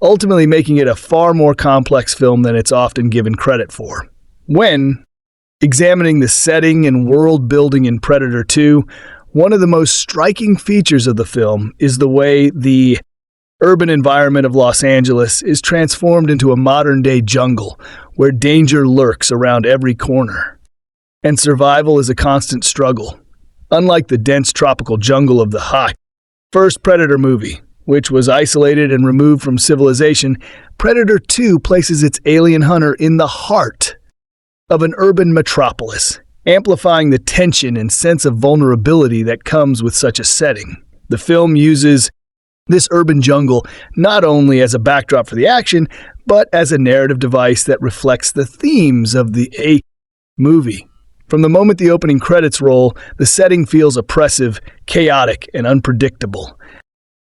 ultimately making it a far more complex film than it's often given credit for. When examining the setting and world building in Predator 2, one of the most striking features of the film is the way the urban environment of Los Angeles is transformed into a modern-day jungle where danger lurks around every corner, and survival is a constant struggle. Unlike the dense tropical jungle of the first Predator movie, which was isolated and removed from civilization, Predator 2 places its alien hunter in the heart of an urban metropolis, amplifying the tension and sense of vulnerability that comes with such a setting. The film uses this urban jungle not only as a backdrop for the action, but as a narrative device that reflects the themes of the movie. From the moment the opening credits roll, the setting feels oppressive, chaotic, and unpredictable.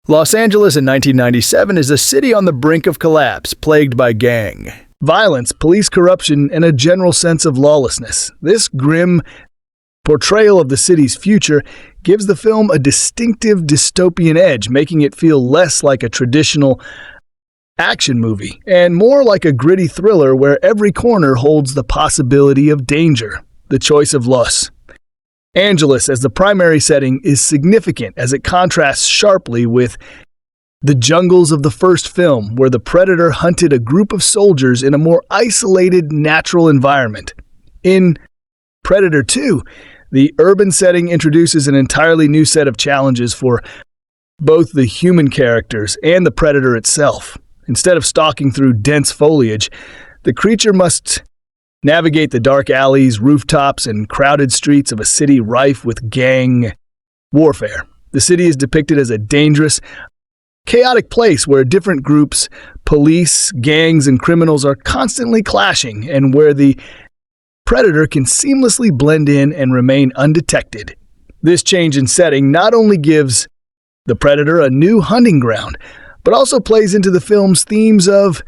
Los Angeles in 1997 is a city on the brink of collapse, plagued by gang violence, police corruption, and a general sense of lawlessness. This grim portrayal of the city's future gives the film a distinctive dystopian edge, making it feel less like a traditional action movie, and more like a gritty thriller where every corner holds the possibility of danger. The choice of Los Angeles as the primary setting is significant as it contrasts sharply with the jungles of the first film, where the Predator hunted a group of soldiers in a more isolated, natural environment. In Predator 2, the urban setting introduces an entirely new set of challenges for both the human characters and the Predator itself. Instead of stalking through dense foliage, the creature must navigate the dark alleys, rooftops, and crowded streets of a city rife with gang warfare. The city is depicted as a dangerous, chaotic place where different groups, police, gangs, and criminals are constantly clashing, and where the Predator can seamlessly blend in and remain undetected. This change in setting not only gives the Predator a new hunting ground, but also plays into the film's themes of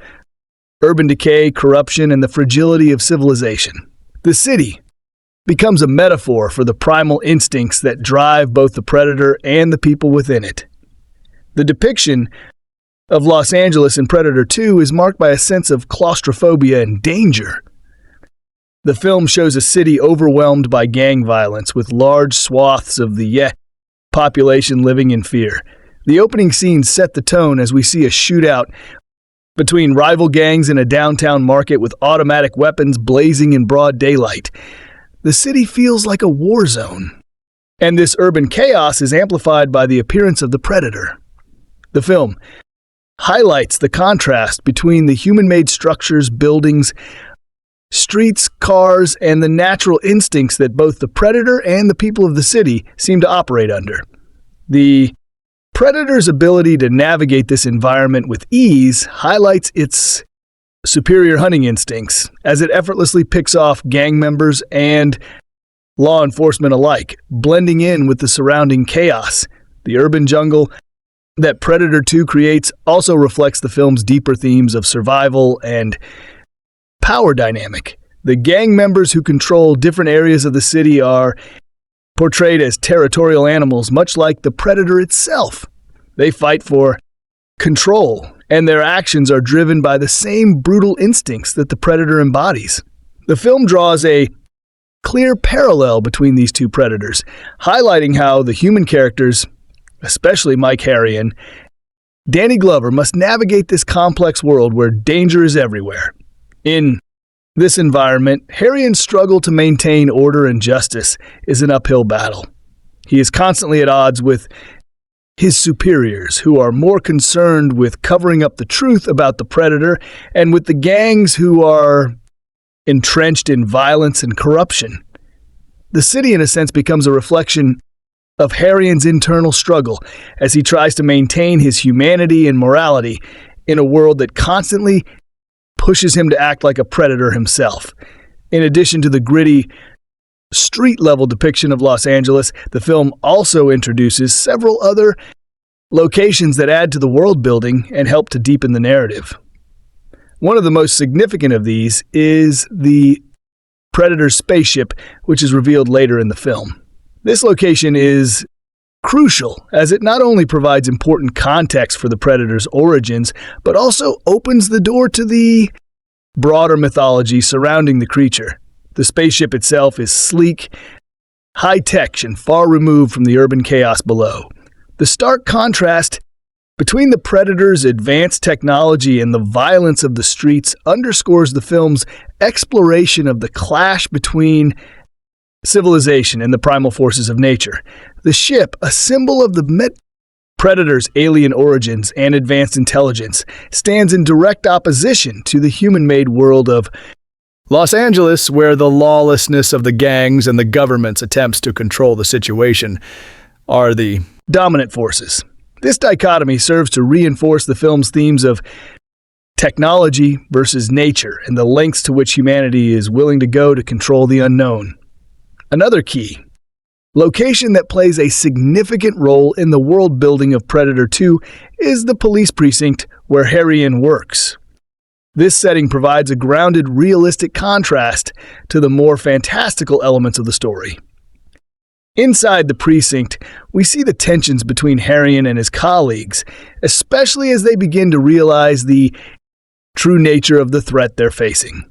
urban decay, corruption, and the fragility of civilization. The city becomes a metaphor for the primal instincts that drive both the Predator and the people within it. The depiction of Los Angeles in Predator 2 is marked by a sense of claustrophobia and danger. The film shows a city overwhelmed by gang violence, with large swaths of the population living in fear. The opening scenes set the tone as we see a shootout between rival gangs in a downtown market with automatic weapons blazing in broad daylight. The city feels like a war zone, and this urban chaos is amplified by the appearance of the Predator. The film highlights the contrast between the human-made structures, buildings, streets, cars, and the natural instincts that both the Predator and the people of the city seem to operate under. The Predator's ability to navigate this environment with ease highlights its superior hunting instincts, as it effortlessly picks off gang members and law enforcement alike, blending in with the surrounding chaos. The urban jungle that Predator 2 creates also reflects the film's deeper themes of survival and power dynamic. The gang members who control different areas of the city are portrayed as territorial animals, much like the Predator itself. They fight for control, and their actions are driven by the same brutal instincts that the Predator embodies. The film draws a clear parallel between these two predators, highlighting how the human characters, especially Mike Harry and Danny Glover, must navigate this complex world where danger is everywhere. In this environment, Harrian's struggle to maintain order and justice is an uphill battle. He is constantly at odds with his superiors, who are more concerned with covering up the truth about the Predator, and with the gangs who are entrenched in violence and corruption. The city, in a sense, becomes a reflection of Harrian's internal struggle as he tries to maintain his humanity and morality in a world that constantly pushes him to act like a predator himself. In addition to the gritty, street-level depiction of Los Angeles, the film also introduces several other locations that add to the world building and help to deepen the narrative. One of the most significant of these is the Predator spaceship, which is revealed later in the film. This location is crucial, as it not only provides important context for the Predator's origins, but also opens the door to the broader mythology surrounding the creature. The spaceship itself is sleek, high-tech, and far removed from the urban chaos below. The stark contrast between the Predator's advanced technology and the violence of the streets underscores the film's exploration of the clash between civilization and the primal forces of nature. The ship, a symbol of the Predator's alien origins and advanced intelligence, stands in direct opposition to the human-made world of Los Angeles, where the lawlessness of the gangs and the government's attempts to control the situation are the dominant forces. This dichotomy serves to reinforce the film's themes of technology versus nature and the lengths to which humanity is willing to go to control the unknown. Another key location that plays a significant role in the world building of Predator 2 is the police precinct where Harrian works. This setting provides a grounded, realistic contrast to the more fantastical elements of the story. Inside the precinct, we see the tensions between Harrion and his colleagues, especially as they begin to realize the true nature of the threat they're facing.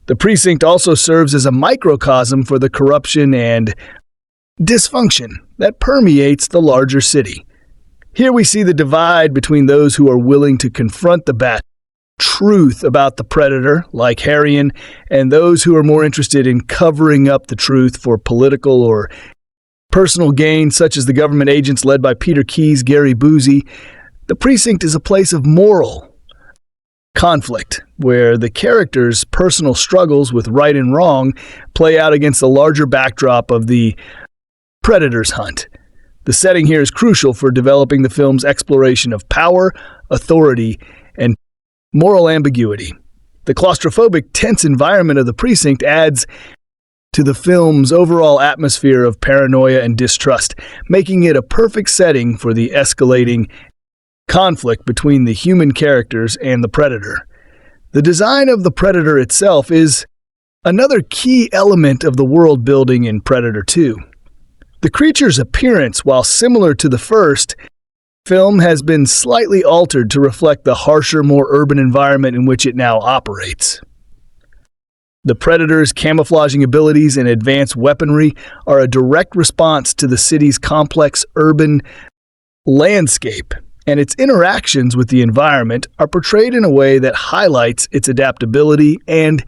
The precinct also serves as a microcosm for the corruption and dysfunction that permeates the larger city. Here we see the divide between those who are willing to confront the truth about the Predator, like Harrion, and those who are more interested in covering up the truth for political or personal gain, such as the government agents led by Peter Keyes, Gary Busey. The precinct is a place of moral conflict, where the characters' personal struggles with right and wrong play out against the larger backdrop of the Predator's hunt. The setting here is crucial for developing the film's exploration of power, authority, and moral ambiguity. The claustrophobic, tense environment of the precinct adds to the film's overall atmosphere of paranoia and distrust, making it a perfect setting for the escalating conflict between the human characters and the Predator. The design of the Predator itself is another key element of the world building in Predator 2. The creature's appearance, while similar to the first film, has been slightly altered to reflect the harsher, more urban environment in which it now operates. The Predator's camouflaging abilities and advanced weaponry are a direct response to the city's complex urban landscape, and its interactions with the environment are portrayed in a way that highlights its adaptability and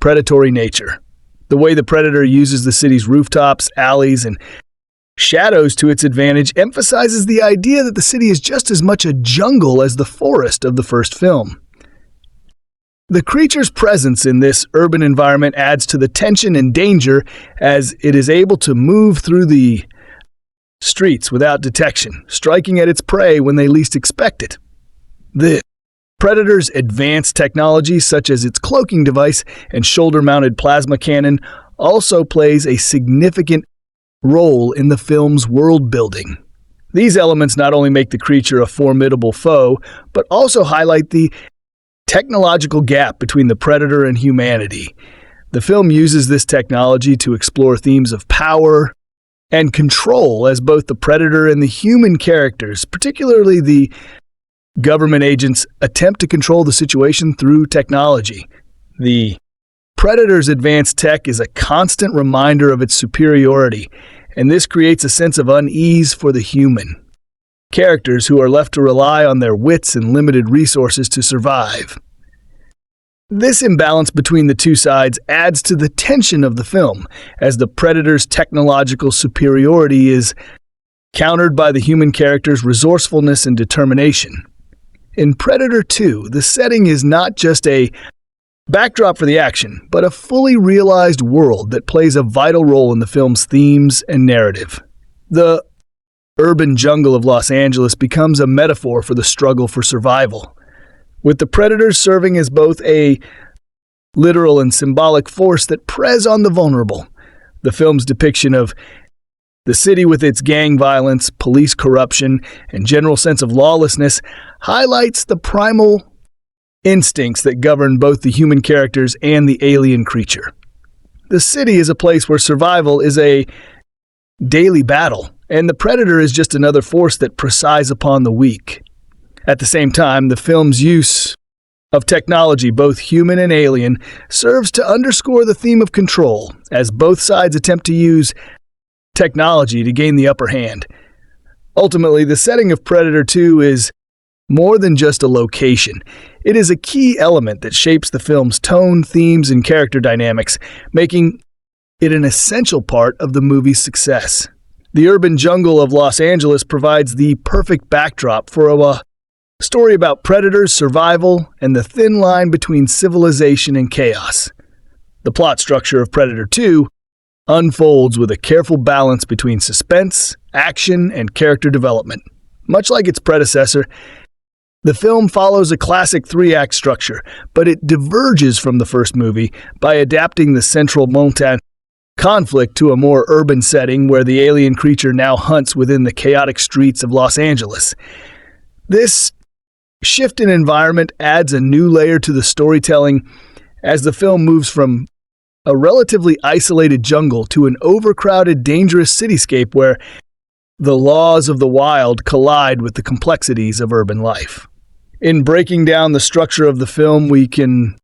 predatory nature. The way the Predator uses the city's rooftops, alleys, and shadows to its advantage emphasizes the idea that the city is just as much a jungle as the forest of the first film. The creature's presence in this urban environment adds to the tension and danger, as it is able to move through the streets without detection, striking at its prey when they least expect it. The Predator's advanced technology, such as its cloaking device and shoulder-mounted plasma cannon, also plays a significant role in the film's world building. These elements not only make the creature a formidable foe, but also highlight the technological gap between the Predator and humanity. The film uses this technology to explore themes of power and control, as both the Predator and the human characters, particularly the government agents, attempt to control the situation through technology. The Predator's advanced tech is a constant reminder of its superiority, and this creates a sense of unease for the human characters who are left to rely on their wits and limited resources to survive. This imbalance between the two sides adds to the tension of the film, as the Predator's technological superiority is countered by the human character's resourcefulness and determination. In Predator 2, the setting is not just a backdrop for the action, but a fully realized world that plays a vital role in the film's themes and narrative. The urban jungle of Los Angeles becomes a metaphor for the struggle for survival, with the Predators serving as both a literal and symbolic force that preys on the vulnerable. The film's depiction of the city, with its gang violence, police corruption, and general sense of lawlessness, highlights the primal instincts that govern both the human characters and the alien creature. The city is a place where survival is a daily battle, and the Predator is just another force that preys upon the weak. At the same time, the film's use of technology, both human and alien, serves to underscore the theme of control, as both sides attempt to use technology to gain the upper hand. Ultimately, the setting of Predator 2 is more than just a location. It is a key element that shapes the film's tone, themes, and character dynamics, making it an essential part of the movie's success. The urban jungle of Los Angeles provides the perfect backdrop for a story about predators, survival, and the thin line between civilization and chaos. The plot structure of Predator 2 unfolds with a careful balance between suspense, action, and character development. Much like its predecessor, the film follows a classic three-act structure, but it diverges from the first movie by adapting the central mountain conflict to a more urban setting where the alien creature now hunts within the chaotic streets of Los Angeles. This shift in environment adds a new layer to the storytelling as the film moves from a relatively isolated jungle to an overcrowded, dangerous cityscape where the laws of the wild collide with the complexities of urban life. In breaking down the structure of the film, we can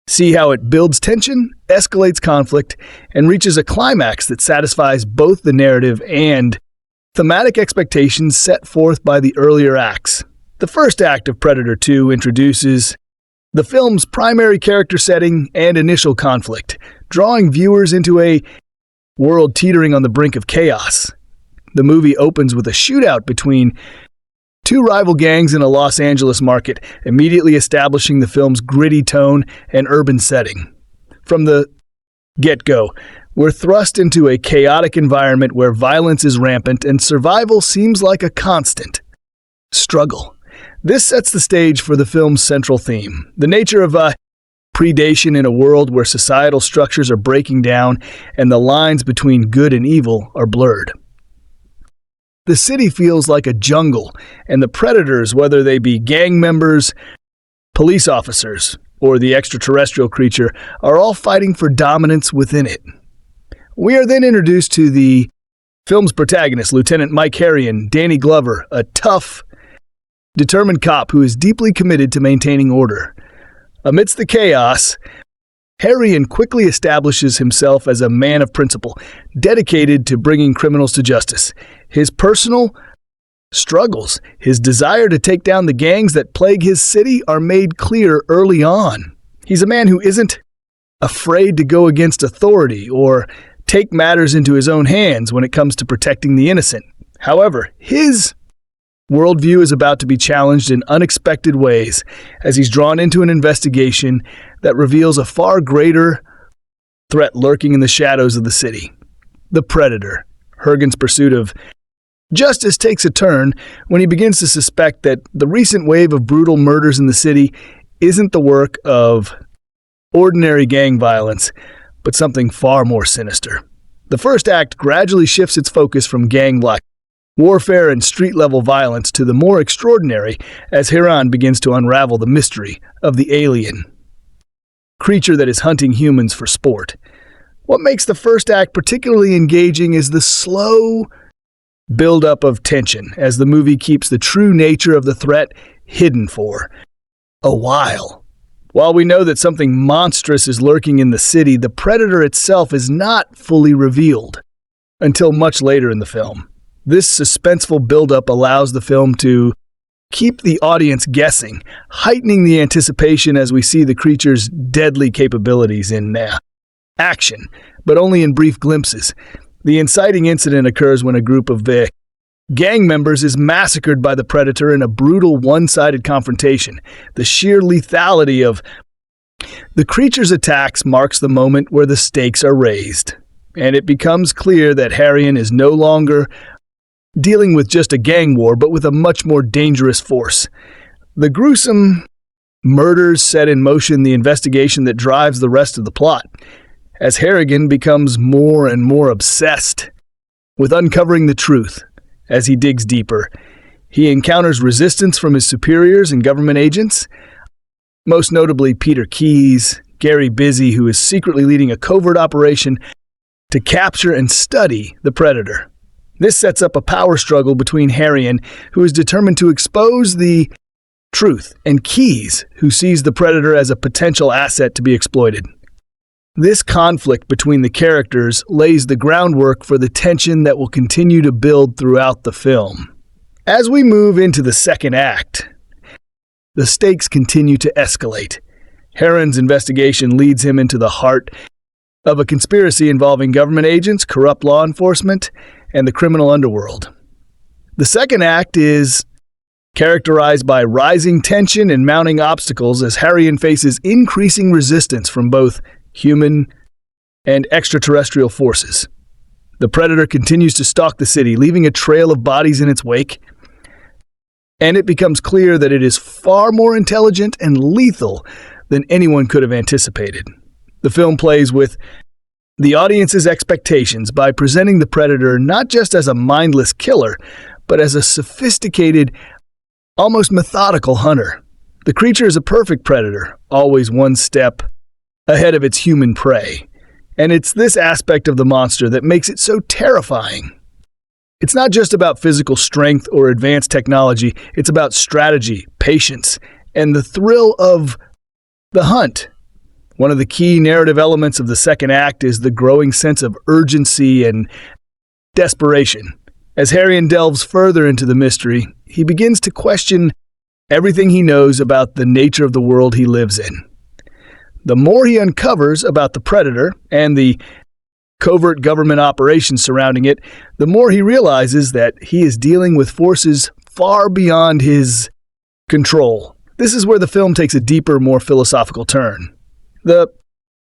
see how it builds tension, escalates conflict, and reaches a climax that satisfies both the narrative and thematic expectations set forth by the earlier acts. The first act of Predator 2 introduces the film's primary character setting and initial conflict, drawing viewers into a world teetering on the brink of chaos. The movie opens with a shootout between two rival gangs in a Los Angeles market, immediately establishing the film's gritty tone and urban setting. From the get-go, we're thrust into a chaotic environment where violence is rampant and survival seems like a constant struggle. This sets the stage for the film's central theme, the nature of predation in a world where societal structures are breaking down and the lines between good and evil are blurred. The city feels like a jungle, and the predators, whether they be gang members, police officers, or the extraterrestrial creature, are all fighting for dominance within it. We are then introduced to the film's protagonist, Lieutenant Mike Harrion, Danny Glover, a tough, determined cop who is deeply committed to maintaining order. Amidst the chaos, Harrion quickly establishes himself as a man of principle, dedicated to bringing criminals to justice. His personal struggles, his desire to take down the gangs that plague his city, are made clear early on. He's a man who isn't afraid to go against authority or take matters into his own hands when it comes to protecting the innocent. However, his worldview is about to be challenged in unexpected ways as he's drawn into an investigation that reveals a far greater threat lurking in the shadows of the city. The Predator. Hergen's pursuit of justice takes a turn when he begins to suspect that the recent wave of brutal murders in the city isn't the work of ordinary gang violence, but something far more sinister. The first act gradually shifts its focus from gang life, warfare, and street-level violence to the more extraordinary as Harrion begins to unravel the mystery of the alien creature that is hunting humans for sport. What makes the first act particularly engaging is the slow build-up of tension as the movie keeps the true nature of the threat hidden for a while. While we know that something monstrous is lurking in the city, the Predator itself is not fully revealed until much later in the film. This suspenseful build-up allows the film to keep the audience guessing, heightening the anticipation as we see the creature's deadly capabilities in action, but only in brief glimpses. The inciting incident occurs when a group of gang members is massacred by the Predator in a brutal one-sided confrontation. The sheer lethality of the creature's attacks marks the moment where the stakes are raised, and it becomes clear that Harrion is no longer dealing with just a gang war, but with a much more dangerous force. The gruesome murders set in motion the investigation that drives the rest of the plot, as Harrigan becomes more and more obsessed with uncovering the truth. As he digs deeper, he encounters resistance from his superiors and government agents, most notably Peter Keyes, Gary Busy, who is secretly leading a covert operation to capture and study the Predator. This sets up a power struggle between Harrion, who is determined to expose the truth, and Keyes, who sees the Predator as a potential asset to be exploited. This conflict between the characters lays the groundwork for the tension that will continue to build throughout the film. As we move into the second act, the stakes continue to escalate. Harrion's investigation leads him into the heart of a conspiracy involving government agents, corrupt law enforcement, and the criminal underworld. The second act is characterized by rising tension and mounting obstacles as Harrion faces increasing resistance from both human and extraterrestrial forces. The Predator continues to stalk the city, leaving a trail of bodies in its wake, and it becomes clear that it is far more intelligent and lethal than anyone could have anticipated. The film plays with the audience's expectations by presenting the Predator not just as a mindless killer, but as a sophisticated, almost methodical hunter. The creature is a perfect predator, always one step ahead of its human prey. And it's this aspect of the monster that makes it so terrifying. It's not just about physical strength or advanced technology, it's about strategy, patience, and the thrill of the hunt. One of the key narrative elements of the second act is the growing sense of urgency and desperation. As Harrion delves further into the mystery, he begins to question everything he knows about the nature of the world he lives in. The more he uncovers about the Predator and the covert government operations surrounding it, the more he realizes that he is dealing with forces far beyond his control. This is where the film takes a deeper, more philosophical turn. The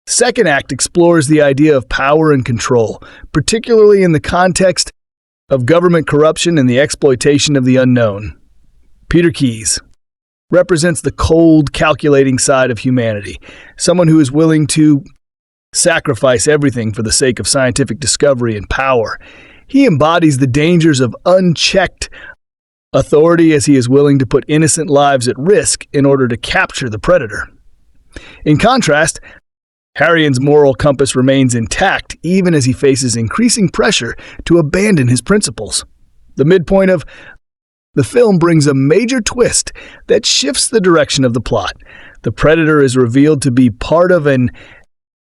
second act explores the idea of power and control, particularly in the context of government corruption and the exploitation of the unknown. Peter Keyes represents the cold, calculating side of humanity, someone who is willing to sacrifice everything for the sake of scientific discovery and power. He embodies the dangers of unchecked authority as he is willing to put innocent lives at risk in order to capture the Predator. In contrast, Harrion's moral compass remains intact even as he faces increasing pressure to abandon his principles. The midpoint of the film brings a major twist that shifts the direction of the plot. The Predator is revealed to be part of an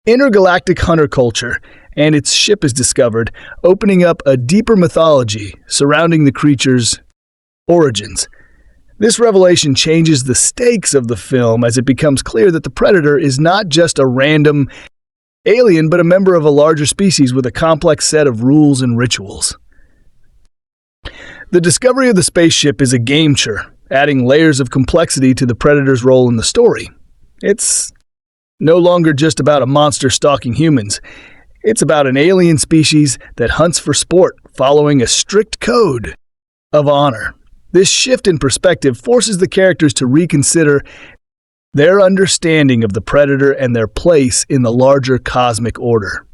intergalactic hunter culture, and its ship is discovered, opening up a deeper mythology surrounding the creature's origins. This revelation changes the stakes of the film as it becomes clear that the Predator is not just a random alien, but a member of a larger species with a complex set of rules and rituals. The discovery of the spaceship is a game-changer, adding layers of complexity to the Predator's role in the story. It's no longer just about a monster stalking humans. It's about an alien species that hunts for sport, following a strict code of honor. This shift in perspective forces the characters to reconsider their understanding of the Predator and their place in the larger cosmic order.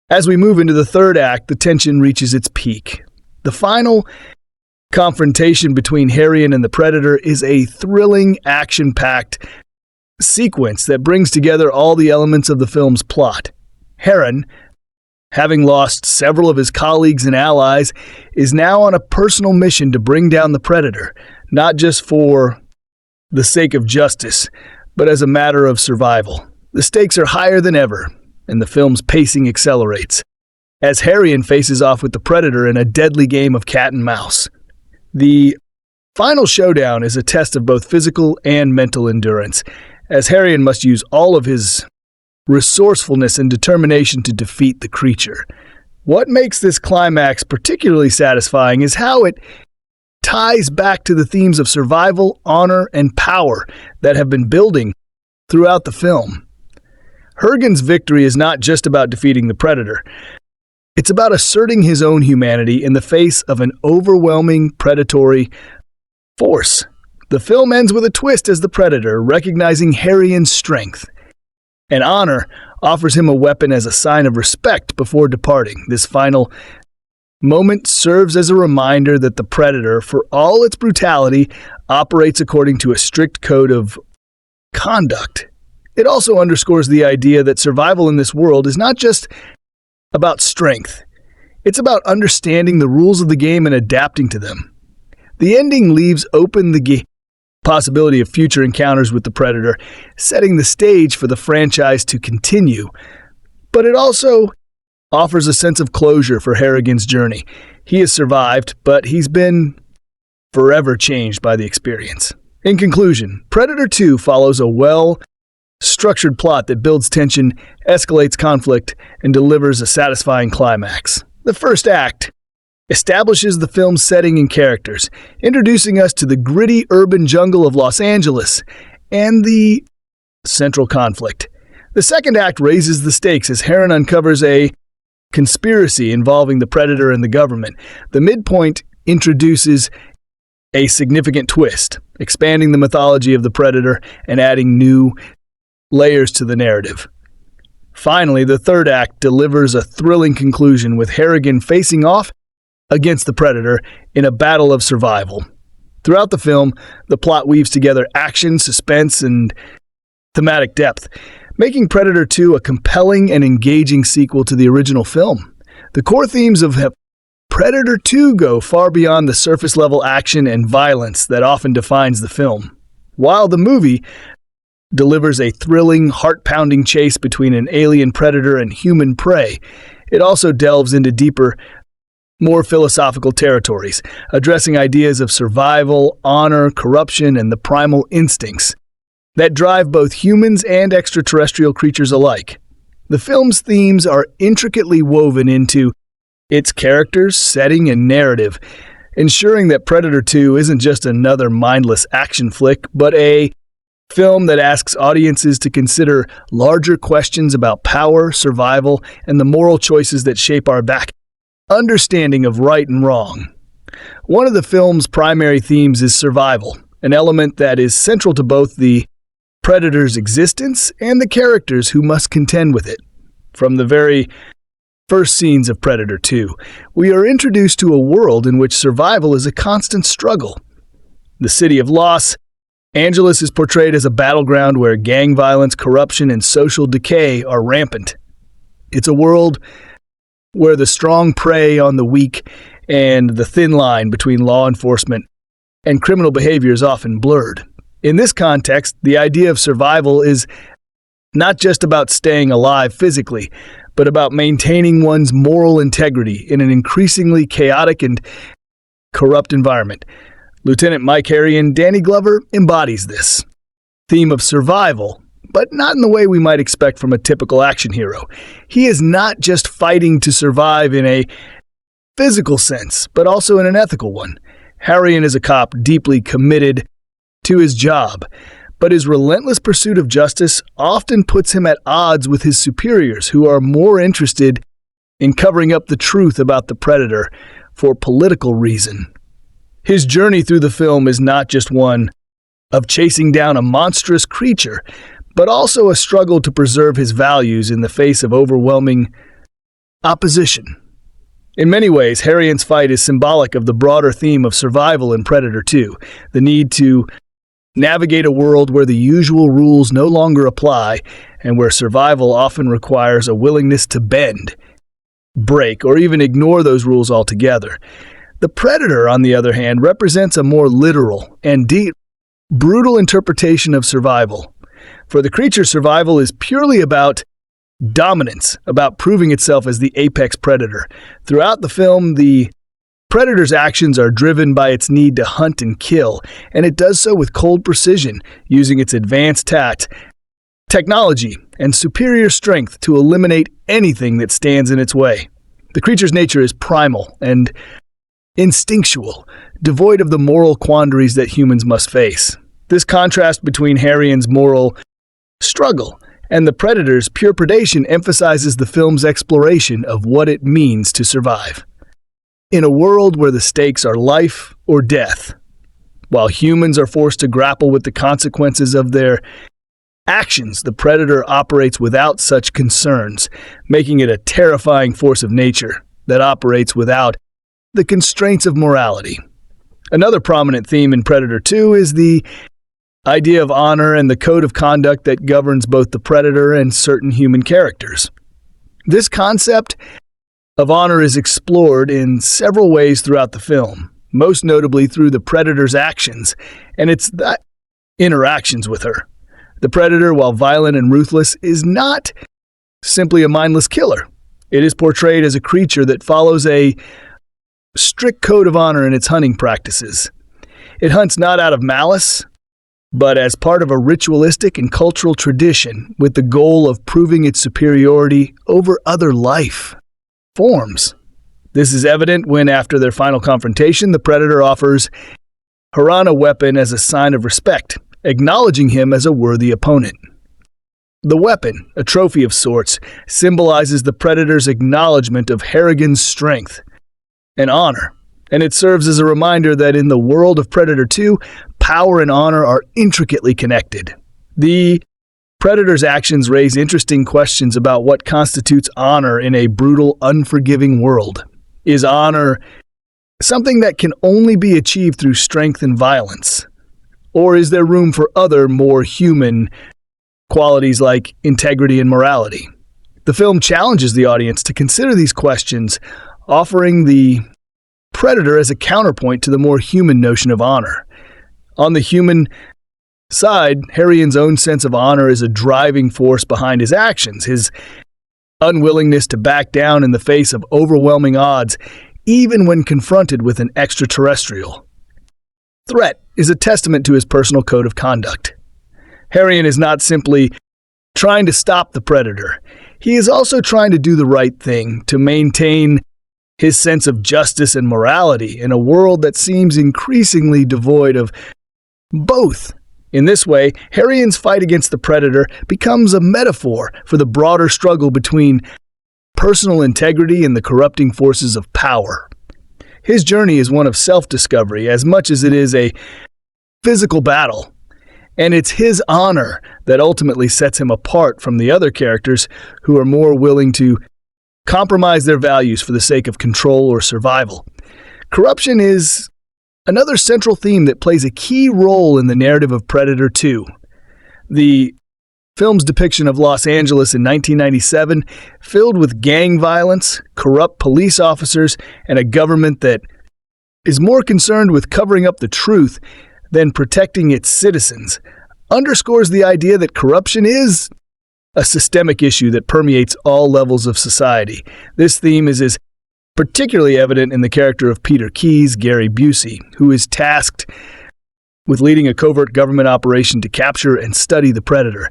As we move into the third act, the tension reaches its peak. The final confrontation between Harrion and the Predator is a thrilling, action-packed sequence that brings together all the elements of the film's plot. Harrion, having lost several of his colleagues and allies, is now on a personal mission to bring down the Predator, not just for the sake of justice, but as a matter of survival. The stakes are higher than ever, and the film's pacing accelerates as Harrion faces off with the Predator in a deadly game of cat and mouse. The final showdown is a test of both physical and mental endurance, as Harrion must use all of his resourcefulness and determination to defeat the creature. What makes this climax particularly satisfying is how it ties back to the themes of survival, honor, and power that have been building throughout the film. Hergen's victory is not just about defeating the Predator. It's about asserting his own humanity in the face of an overwhelming predatory force. The film ends with a twist as the Predator, recognizing Harrion's strength and honor, offers him a weapon as a sign of respect before departing. This final moment serves as a reminder that the Predator, for all its brutality, operates according to a strict code of conduct. It also underscores the idea that survival in this world is not just about strength. It's about understanding the rules of the game and adapting to them. The ending leaves open the possibility of future encounters with the Predator, setting the stage for the franchise to continue. But it also offers a sense of closure for Harrigan's journey. He has survived, but he's been forever changed by the experience. In conclusion, Predator 2 follows a well-structured plot that builds tension, escalates conflict, and delivers a satisfying climax. The first act establishes the film's setting and characters, introducing us to the gritty urban jungle of Los Angeles and the central conflict. The second act raises the stakes as Harrion uncovers a conspiracy involving the Predator and the government. The midpoint introduces a significant twist, expanding the mythology of the Predator and adding new layers to the narrative. Finally, the third act delivers a thrilling conclusion with Harrigan facing off against the Predator in a battle of survival. Throughout the film, the plot weaves together action, suspense, and thematic depth, making Predator 2 a compelling and engaging sequel to the original film. The core themes of Predator 2 go far beyond the surface-level action and violence that often defines the film. While the movie delivers a thrilling, heart-pounding chase between an alien predator and human prey, it also delves into deeper, more philosophical territories, addressing ideas of survival, honor, corruption, and the primal instincts that drive both humans and extraterrestrial creatures alike. The film's themes are intricately woven into its characters, setting, and narrative, ensuring that Predator 2 isn't just another mindless action flick, but a film that asks audiences to consider larger questions about power, survival, and the moral choices that shape our understanding of right and wrong. One of the film's primary themes is survival, an element that is central to both the Predator's existence and the characters who must contend with it. From the very first scenes of Predator 2, we are introduced to a world in which survival is a constant struggle. The city of Los Angeles is portrayed as a battleground where gang violence, corruption, and social decay are rampant. It's a world where the strong prey on the weak and the thin line between law enforcement and criminal behavior is often blurred. In this context, the idea of survival is not just about staying alive physically, but about maintaining one's moral integrity in an increasingly chaotic and corrupt environment. Lieutenant Mike Harry and Danny Glover embodies this theme of survival, but not in the way we might expect from a typical action hero. He is not just fighting to survive in a physical sense, but also in an ethical one. Harrion is a cop deeply committed to his job, but his relentless pursuit of justice often puts him at odds with his superiors, who are more interested in covering up the truth about the Predator for political reason. His journey through the film is not just one of chasing down a monstrous creature, but also a struggle to preserve his values in the face of overwhelming opposition. In many ways, Harrion's fight is symbolic of the broader theme of survival in Predator 2, the need to navigate a world where the usual rules no longer apply and where survival often requires a willingness to bend, break, or even ignore those rules altogether. The Predator, on the other hand, represents a more literal and deep, brutal interpretation of survival. For the creature, survival is purely about dominance, about proving itself as the apex predator. Throughout the film, the Predator's actions are driven by its need to hunt and kill, and it does so with cold precision, using its advanced technology, and superior strength to eliminate anything that stands in its way. The creature's nature is primal and instinctual, devoid of the moral quandaries that humans must face. This contrast between Harrion's moral struggle and the Predator's pure predation emphasizes the film's exploration of what it means to survive. In a world where the stakes are life or death, while humans are forced to grapple with the consequences of their actions, the Predator operates without such concerns, making it a terrifying force of nature that operates without the constraints of morality. Another prominent theme in Predator 2 is the idea of honor and the code of conduct that governs both the Predator and certain human characters. This concept of honor is explored in several ways throughout the film, most notably through the Predator's actions and its interactions with her. The Predator, while violent and ruthless, is not simply a mindless killer. It is portrayed as a creature that follows a strict code of honor in its hunting practices. It hunts not out of malice, but as part of a ritualistic and cultural tradition with the goal of proving its superiority over other life forms. This is evident when, after their final confrontation, the Predator offers Haran a weapon as a sign of respect, acknowledging him as a worthy opponent. The weapon, a trophy of sorts, symbolizes the Predator's acknowledgement of Harrigan's strength and honor, and it serves as a reminder that in the world of Predator 2, power and honor are intricately connected. The Predator's actions raise interesting questions about what constitutes honor in a brutal, unforgiving world. Is honor something that can only be achieved through strength and violence? Or is there room for other, more human qualities like integrity and morality. The film challenges the audience to consider these questions, offering the predator as a counterpoint to the more human notion of honor. On the human side, Harrien's own sense of honor is a driving force behind his actions. His unwillingness to back down in the face of overwhelming odds, even when confronted with an extraterrestrial threat, is a testament to his personal code of conduct. Harrian is not simply trying to stop the predator. He is also trying to do the right thing, to maintain his sense of justice and morality in a world that seems increasingly devoid of both. In this way, Harrien's fight against the predator becomes a metaphor for the broader struggle between personal integrity and the corrupting forces of power. His journey is one of self-discovery as much as it is a physical battle, and it's his honor that ultimately sets him apart from the other characters who are more willing to compromise their values for the sake of control or survival. Corruption is another central theme that plays a key role in the narrative of Predator 2. The film's depiction of Los Angeles in 1997, filled with gang violence, corrupt police officers, and a government that is more concerned with covering up the truth than protecting its citizens, underscores the idea that corruption is a systemic issue that permeates all levels of society. This theme is particularly evident in the character of Peter Keyes, Gary Busey, who is tasked with leading a covert government operation to capture and study the predator.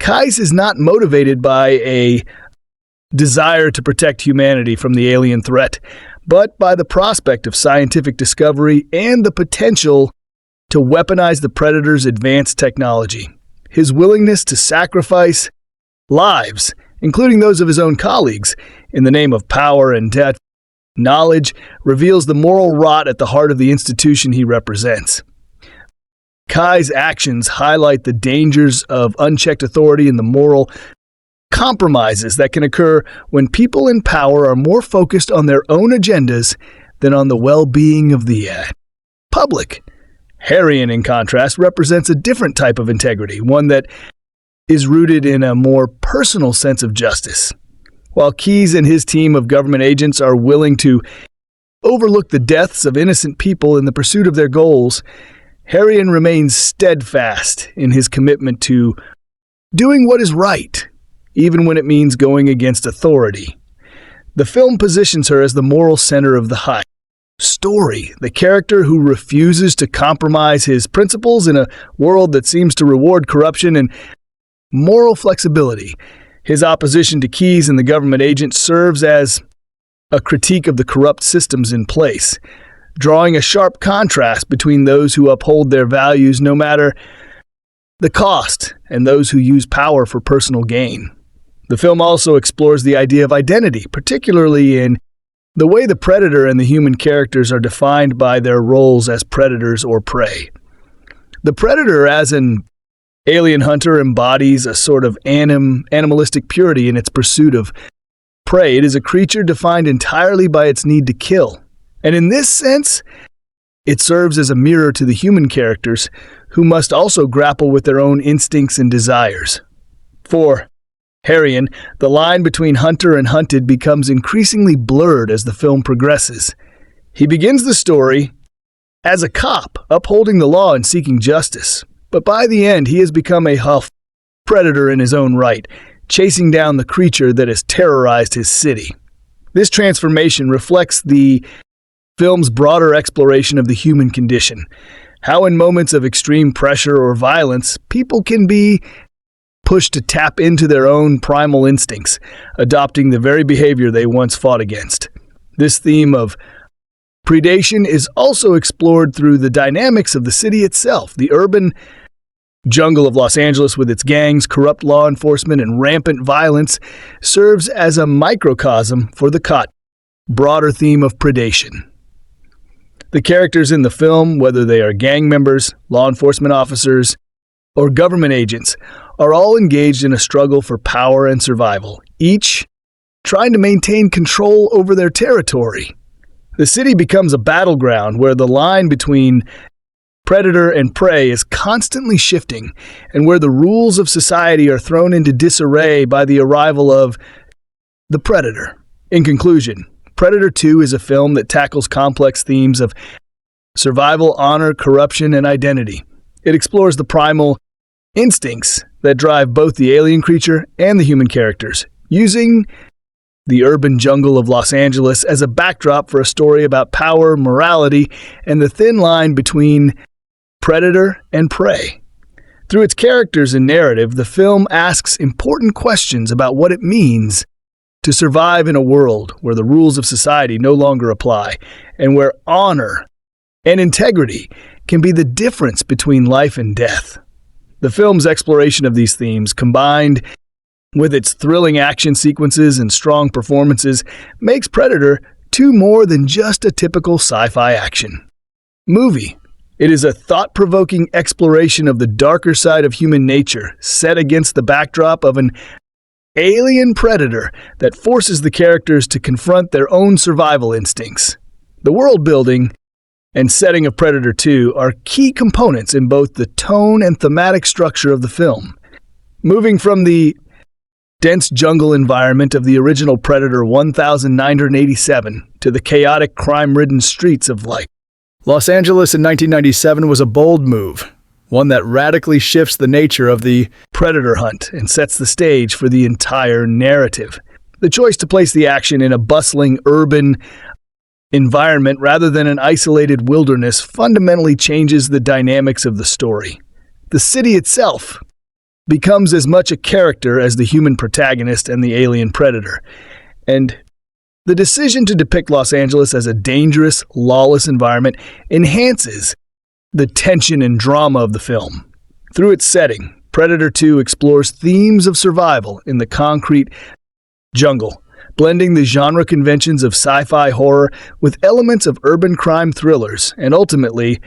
Keyes is not motivated by a desire to protect humanity from the alien threat, but by the prospect of scientific discovery and the potential to weaponize the predator's advanced technology. His willingness to sacrifice lives, including those of his own colleagues, in the name of power and knowledge, reveals the moral rot at the heart of the institution he represents. Keyes' actions highlight the dangers of unchecked authority and the moral compromises that can occur when people in power are more focused on their own agendas than on the well-being of the public. Harrian, in contrast, represents a different type of integrity, one that is rooted in a more personal sense of justice. While Keyes and his team of government agents are willing to overlook the deaths of innocent people in the pursuit of their goals, Harrian remains steadfast in his commitment to doing what is right, even when it means going against authority. The film positions her as the moral center of the story, the character who refuses to compromise his principles in a world that seems to reward corruption and moral flexibility. His opposition to Keyes and the government agent serves as a critique of the corrupt systems in place, drawing a sharp contrast between those who uphold their values no matter the cost and those who use power for personal gain. The film also explores the idea of identity, particularly in the way the predator and the human characters are defined by their roles as predators or prey. The predator, as an alien hunter, embodies a sort of animalistic purity in its pursuit of prey. It is a creature defined entirely by its need to kill. And in this sense, it serves as a mirror to the human characters who must also grapple with their own instincts and desires. For Harrian, the line between hunter and hunted becomes increasingly blurred as the film progresses. He begins the story as a cop, upholding the law and seeking justice. But by the end, he has become a predator in his own right, chasing down the creature that has terrorized his city. This transformation reflects the film's broader exploration of the human condition, how in moments of extreme pressure or violence, people can be pushed to tap into their own primal instincts, adopting the very behavior they once fought against. This theme of predation is also explored through the dynamics of the city itself. The urban jungle of Los Angeles, with its gangs, corrupt law enforcement, and rampant violence, serves as a microcosm for the broader theme of predation. The characters in the film, whether they are gang members, law enforcement officers, or government agents, are all engaged in a struggle for power and survival, each trying to maintain control over their territory. The city becomes a battleground where the line between predator and prey is constantly shifting, and where the rules of society are thrown into disarray by the arrival of the predator. In conclusion, Predator 2 is a film that tackles complex themes of survival, honor, corruption, and identity. It explores the primal instincts that drive both the alien creature and the human characters, using the urban jungle of Los Angeles as a backdrop for a story about power, morality, and the thin line between predator and prey. Through its characters and narrative, the film asks important questions about what it means to survive in a world where the rules of society no longer apply, and where honor and integrity can be the difference between life and death. The film's exploration of these themes, combined with its thrilling action sequences and strong performances, makes Predator 2 more than just a typical sci-fi action movie. It is a thought-provoking exploration of the darker side of human nature, set against the backdrop of an alien predator that forces the characters to confront their own survival instincts. The world building and setting of Predator 2 are key components in both the tone and thematic structure of the film. Moving from the dense jungle environment of the original Predator 1987 to the chaotic, crime-ridden streets of Los Angeles in 1997 was a bold move, one that radically shifts the nature of the predator hunt and sets the stage for the entire narrative. The choice to place the action in a bustling urban environment rather than an isolated wilderness fundamentally changes the dynamics of the story. The city itself becomes as much a character as the human protagonist and the alien predator. And the decision to depict Los Angeles as a dangerous, lawless environment enhances the tension and drama of the film. Through its setting, Predator 2 explores themes of survival in the concrete jungle, blending the genre conventions of sci-fi horror with elements of urban crime thrillers, and ultimately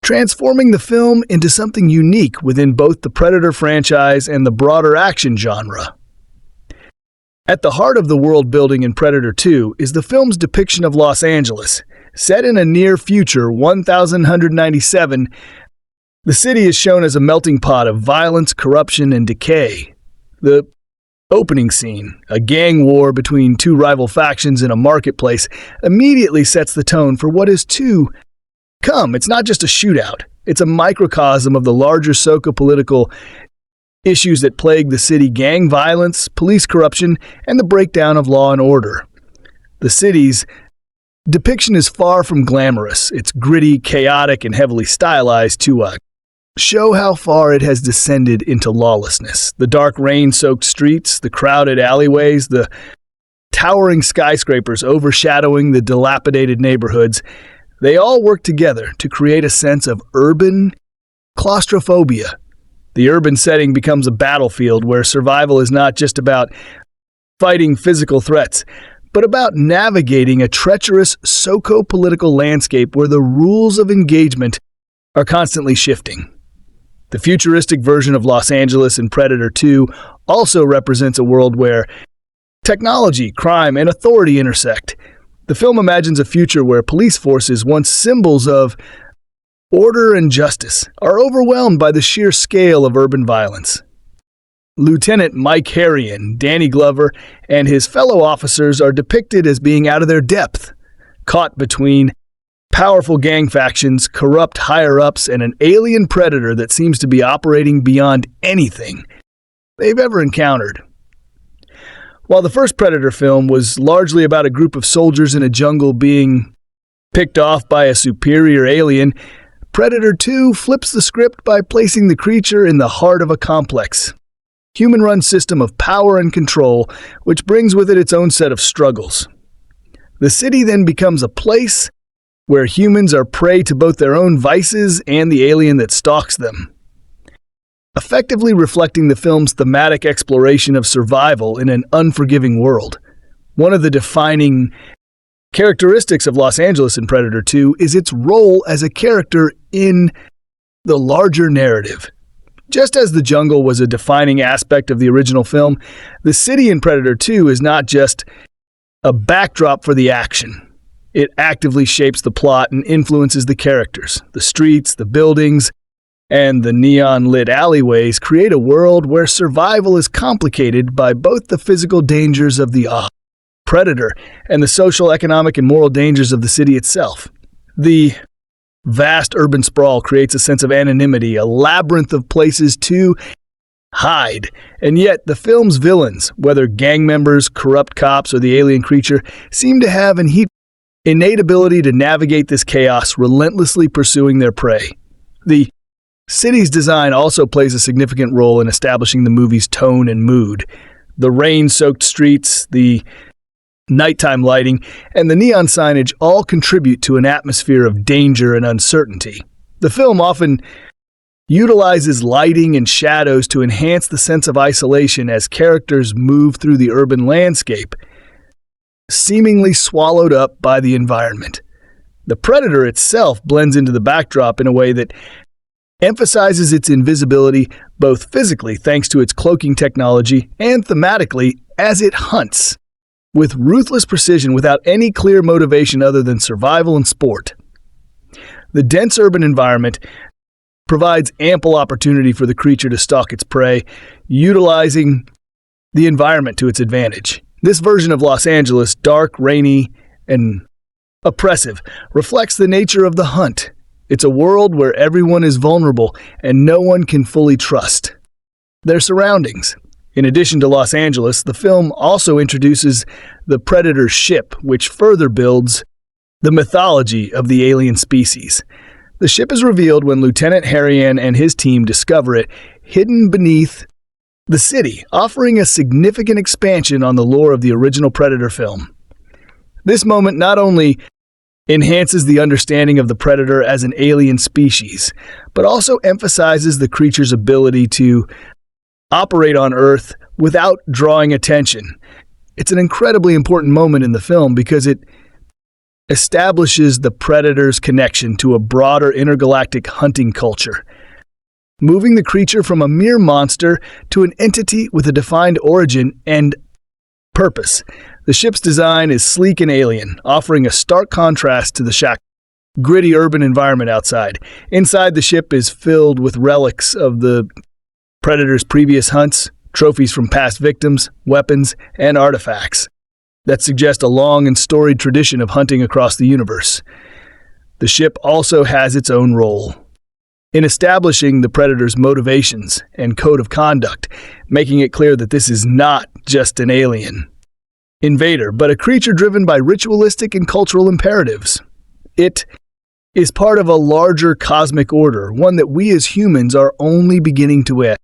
transforming the film into something unique within both the Predator franchise and the broader action genre. At the heart of the world building in Predator 2 is the film's depiction of Los Angeles. Set in a near future 1197, the city is shown as a melting pot of violence, corruption, and decay. The opening scene, a gang war between two rival factions in a marketplace, immediately sets the tone for what is to come. It's not just a shootout. It's a microcosm of the larger socio-political issues that plague the city: gang violence, police corruption, and the breakdown of law and order. The city's depiction is far from glamorous. It's gritty, chaotic, and heavily stylized to show how far it has descended into lawlessness. The dark rain-soaked streets, the crowded alleyways, the towering skyscrapers overshadowing the dilapidated neighborhoods, they all work together to create a sense of urban claustrophobia. The urban setting becomes a battlefield where survival is not just about fighting physical threats, but about navigating a treacherous socio-political landscape where the rules of engagement are constantly shifting. The futuristic version of Los Angeles in Predator 2 also represents a world where technology, crime, and authority intersect. The film imagines a future where police forces, once symbols of order and justice, are overwhelmed by the sheer scale of urban violence. Lieutenant Mike Harrion, Danny Glover, and his fellow officers are depicted as being out of their depth, caught between powerful gang factions, corrupt higher-ups, and an alien predator that seems to be operating beyond anything they've ever encountered. While the first Predator film was largely about a group of soldiers in a jungle being picked off by a superior alien, Predator 2 flips the script by placing the creature in the heart of a complex, human-run system of power and control, which brings with it its own set of struggles. The city then becomes a place where humans are prey to both their own vices and the alien that stalks them, effectively reflecting the film's thematic exploration of survival in an unforgiving world. One of the defining characteristics of Los Angeles in Predator 2 is its role as a character in the larger narrative. Just as the jungle was a defining aspect of the original film, the city in Predator 2 is not just a backdrop for the action. It actively shapes the plot and influences the characters. The streets, the buildings, and the neon-lit alleyways create a world where survival is complicated by both the physical dangers of the predator and the social, economic, and moral dangers of the city itself. The vast urban sprawl creates a sense of anonymity, a labyrinth of places to hide. And yet, the film's villains, whether gang members, corrupt cops, or the alien creature, seem to have an innate ability to navigate this chaos, relentlessly pursuing their prey. The city's design also plays a significant role in establishing the movie's tone and mood. The rain-soaked streets, the nighttime lighting, and the neon signage all contribute to an atmosphere of danger and uncertainty. The film often utilizes lighting and shadows to enhance the sense of isolation as characters move through the urban landscape, seemingly swallowed up by the environment. The predator itself blends into the backdrop in a way that emphasizes its invisibility both physically thanks to its cloaking technology and thematically as it hunts with ruthless precision without any clear motivation other than survival and sport. The dense urban environment provides ample opportunity for the creature to stalk its prey, utilizing the environment to its advantage. This version of Los Angeles, dark, rainy, and oppressive, reflects the nature of the hunt. It's a world where everyone is vulnerable and no one can fully trust their surroundings. In addition to Los Angeles, the film also introduces the Predator's ship, which further builds the mythology of the alien species. The ship is revealed when Lieutenant Harrian and his team discover it hidden beneath the city, offering a significant expansion on the lore of the original Predator film. This moment not only enhances the understanding of the Predator as an alien species, but also emphasizes the creature's ability to operate on Earth without drawing attention. It's an incredibly important moment in the film because it establishes the Predator's connection to a broader intergalactic hunting culture, moving the creature from a mere monster to an entity with a defined origin and purpose. The ship's design is sleek and alien, offering a stark contrast to the gritty urban environment outside. Inside, the ship is filled with relics of the Predator's previous hunts, trophies from past victims, weapons, and artifacts that suggest a long and storied tradition of hunting across the universe. The ship also has its own role in establishing the Predator's motivations and code of conduct, making it clear that this is not just an alien invader, but a creature driven by ritualistic and cultural imperatives. It is part of a larger cosmic order, one that we as humans are only beginning to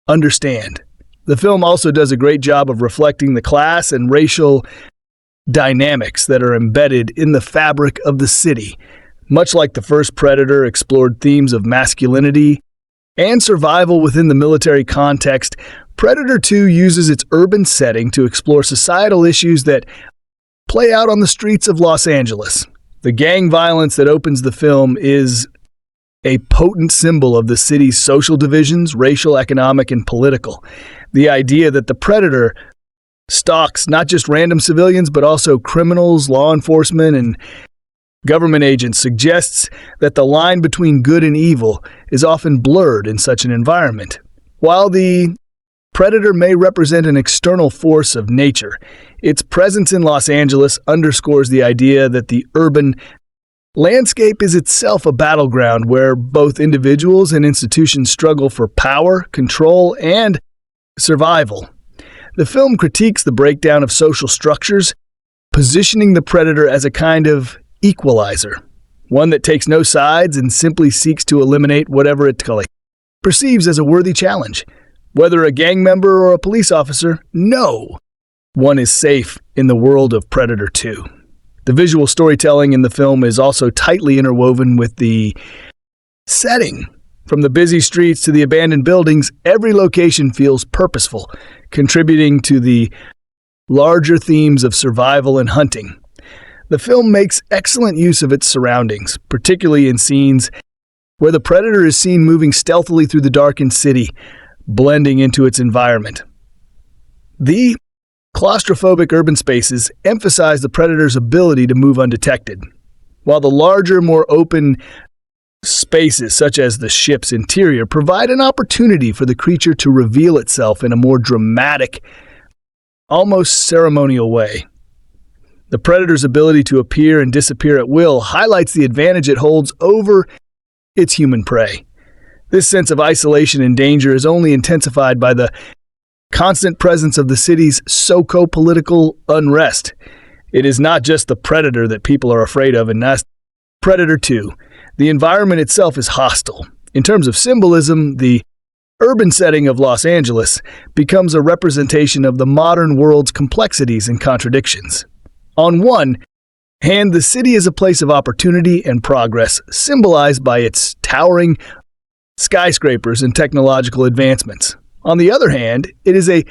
understand. The film also does a great job of reflecting the class and racial dynamics that are embedded in the fabric of the city. Much like the first Predator explored themes of masculinity and survival within the military context, Predator 2 uses its urban setting to explore societal issues that play out on the streets of Los Angeles. The gang violence that opens the film is a potent symbol of the city's social divisions, racial, economic, and political. The idea that the Predator stalks not just random civilians, but also criminals, law enforcement, and government agents suggests that the line between good and evil is often blurred in such an environment. While the Predator may represent an external force of nature, its presence in Los Angeles underscores the idea that the urban landscape is itself a battleground where both individuals and institutions struggle for power, control, and survival. The film critiques the breakdown of social structures, positioning the Predator as a kind of equalizer, one that takes no sides and simply seeks to eliminate whatever it perceives as a worthy challenge. Whether a gang member or a police officer, no one is safe in the world of Predator 2. The visual storytelling in the film is also tightly interwoven with the setting. From the busy streets to the abandoned buildings, every location feels purposeful, contributing to the larger themes of survival and hunting. The film makes excellent use of its surroundings, particularly in scenes where the Predator is seen moving stealthily through the darkened city, blending into its environment. The Claustrophobic urban spaces emphasize the predator's ability to move undetected, while the larger, more open spaces, such as the ship's interior, provide an opportunity for the creature to reveal itself in a more dramatic, almost ceremonial way. The predator's ability to appear and disappear at will highlights the advantage it holds over its human prey. This sense of isolation and danger is only intensified by the constant presence of the city's socio-political unrest. It is not just the predator that people are afraid of in Predator 2. The environment itself is hostile. In terms of symbolism, the urban setting of Los Angeles becomes a representation of the modern world's complexities and contradictions. On one hand, the city is a place of opportunity and progress, symbolized by its towering skyscrapers and technological advancements. On the other hand, it is a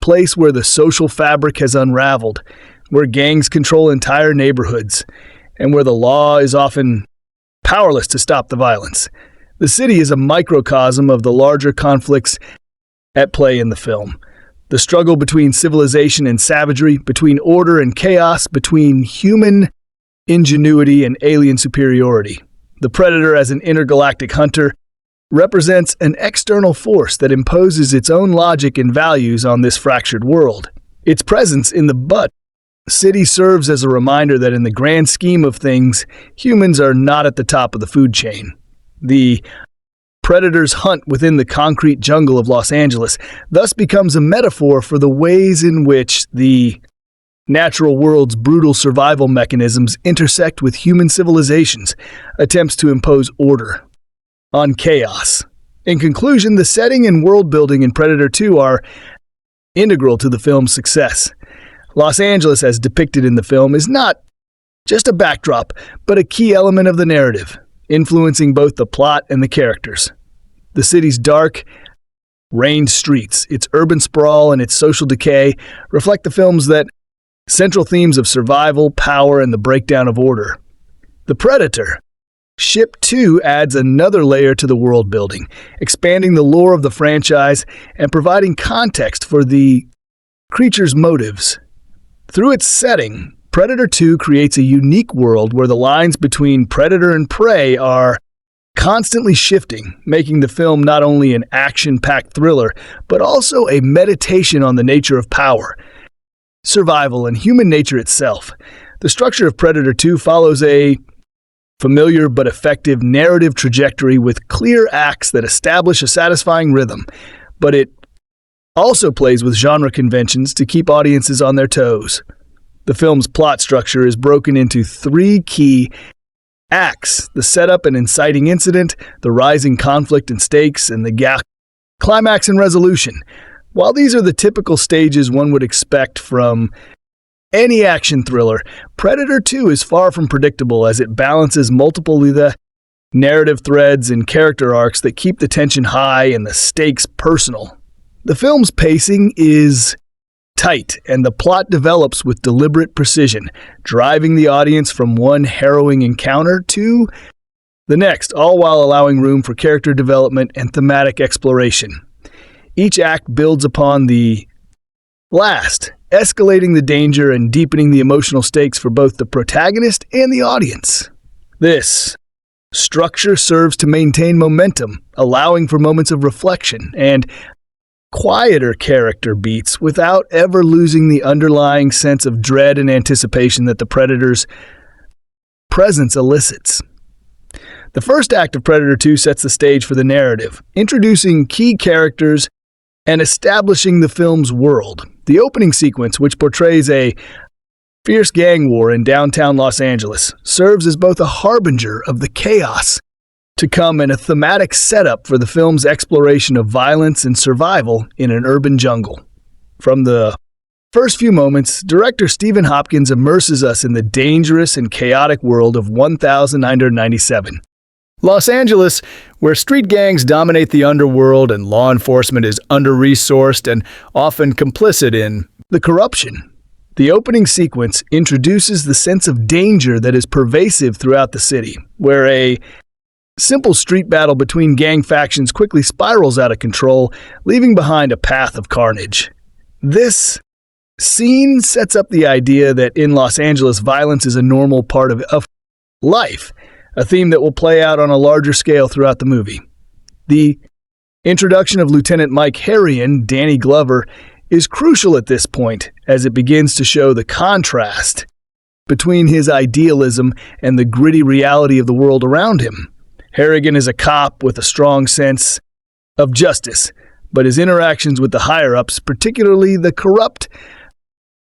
place where the social fabric has unraveled, where gangs control entire neighborhoods, and where the law is often powerless to stop the violence. The city is a microcosm of the larger conflicts at play in the film. The struggle between civilization and savagery, between order and chaos, between human ingenuity and alien superiority. The Predator, as an intergalactic hunter, represents an external force that imposes its own logic and values on this fractured world. Its presence in the Butt City serves as a reminder that in the grand scheme of things, humans are not at the top of the food chain. The Predator's hunt within the concrete jungle of Los Angeles thus becomes a metaphor for the ways in which the natural world's brutal survival mechanisms intersect with human civilization's attempts to impose order on chaos. In conclusion, the setting and world building in Predator 2 are integral to the film's success. Los Angeles, as depicted in the film, is not just a backdrop, but a key element of the narrative, influencing both the plot and the characters. The city's dark, rained streets, its urban sprawl, and its social decay reflect the film's central themes of survival, power, and the breakdown of order. The Predator Ship 2 adds another layer to the world building, expanding the lore of the franchise and providing context for the creature's motives. Through its setting, Predator 2 creates a unique world where the lines between predator and prey are constantly shifting, making the film not only an action-packed thriller, but also a meditation on the nature of power, survival, and human nature itself. The structure of Predator 2 follows a familiar but effective narrative trajectory with clear acts that establish a satisfying rhythm, but it also plays with genre conventions to keep audiences on their toes. The film's plot structure is broken into three key acts: the setup and inciting incident, the rising conflict and stakes, and the climax and resolution. While these are the typical stages one would expect from any action thriller, Predator 2 is far from predictable as it balances multiple narrative threads and character arcs that keep the tension high and the stakes personal. The film's pacing is tight, and the plot develops with deliberate precision, driving the audience from one harrowing encounter to the next, all while allowing room for character development and thematic exploration. Each act builds upon the last, escalating the danger and deepening the emotional stakes for both the protagonist and the audience. This structure serves to maintain momentum, allowing for moments of reflection and quieter character beats without ever losing the underlying sense of dread and anticipation that the Predator's presence elicits. The first act of Predator 2 sets the stage for the narrative, introducing key characters and establishing the film's world. The opening sequence, which portrays a fierce gang war in downtown Los Angeles, serves as both a harbinger of the chaos to come and a thematic setup for the film's exploration of violence and survival in an urban jungle. From the first few moments, director Stephen Hopkins immerses us in the dangerous and chaotic world of 1997. Los Angeles, where street gangs dominate the underworld and law enforcement is under-resourced and often complicit in the corruption. The opening sequence introduces the sense of danger that is pervasive throughout the city, where a simple street battle between gang factions quickly spirals out of control, leaving behind a path of carnage. This scene sets up the idea that in Los Angeles, violence is a normal part of life, a theme that will play out on a larger scale throughout the movie. The introduction of Lieutenant Mike Harrion, Danny Glover, is crucial at this point as it begins to show the contrast between his idealism and the gritty reality of the world around him. Harrigan is a cop with a strong sense of justice, but his interactions with the higher-ups, particularly the corrupt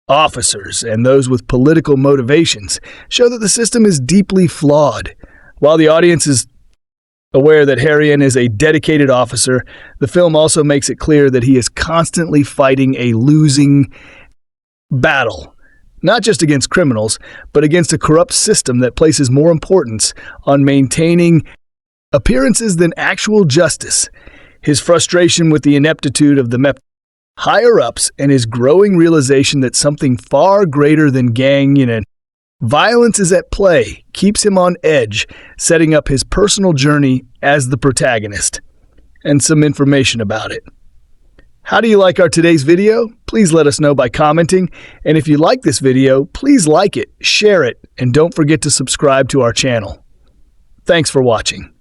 officers and those with political motivations, show that the system is deeply flawed. While the audience is aware that Harrion is a dedicated officer, the film also makes it clear that he is constantly fighting a losing battle, not just against criminals, but against a corrupt system that places more importance on maintaining appearances than actual justice. His frustration with the ineptitude of the higher-ups and his growing realization that something far greater than gang violence is at play keeps him on edge, setting up his personal journey as the protagonist. And some information about it. How do you like our today's video? Please let us know by commenting. And if you like this video, please like it, share it, and don't forget to subscribe to our channel. Thanks for watching.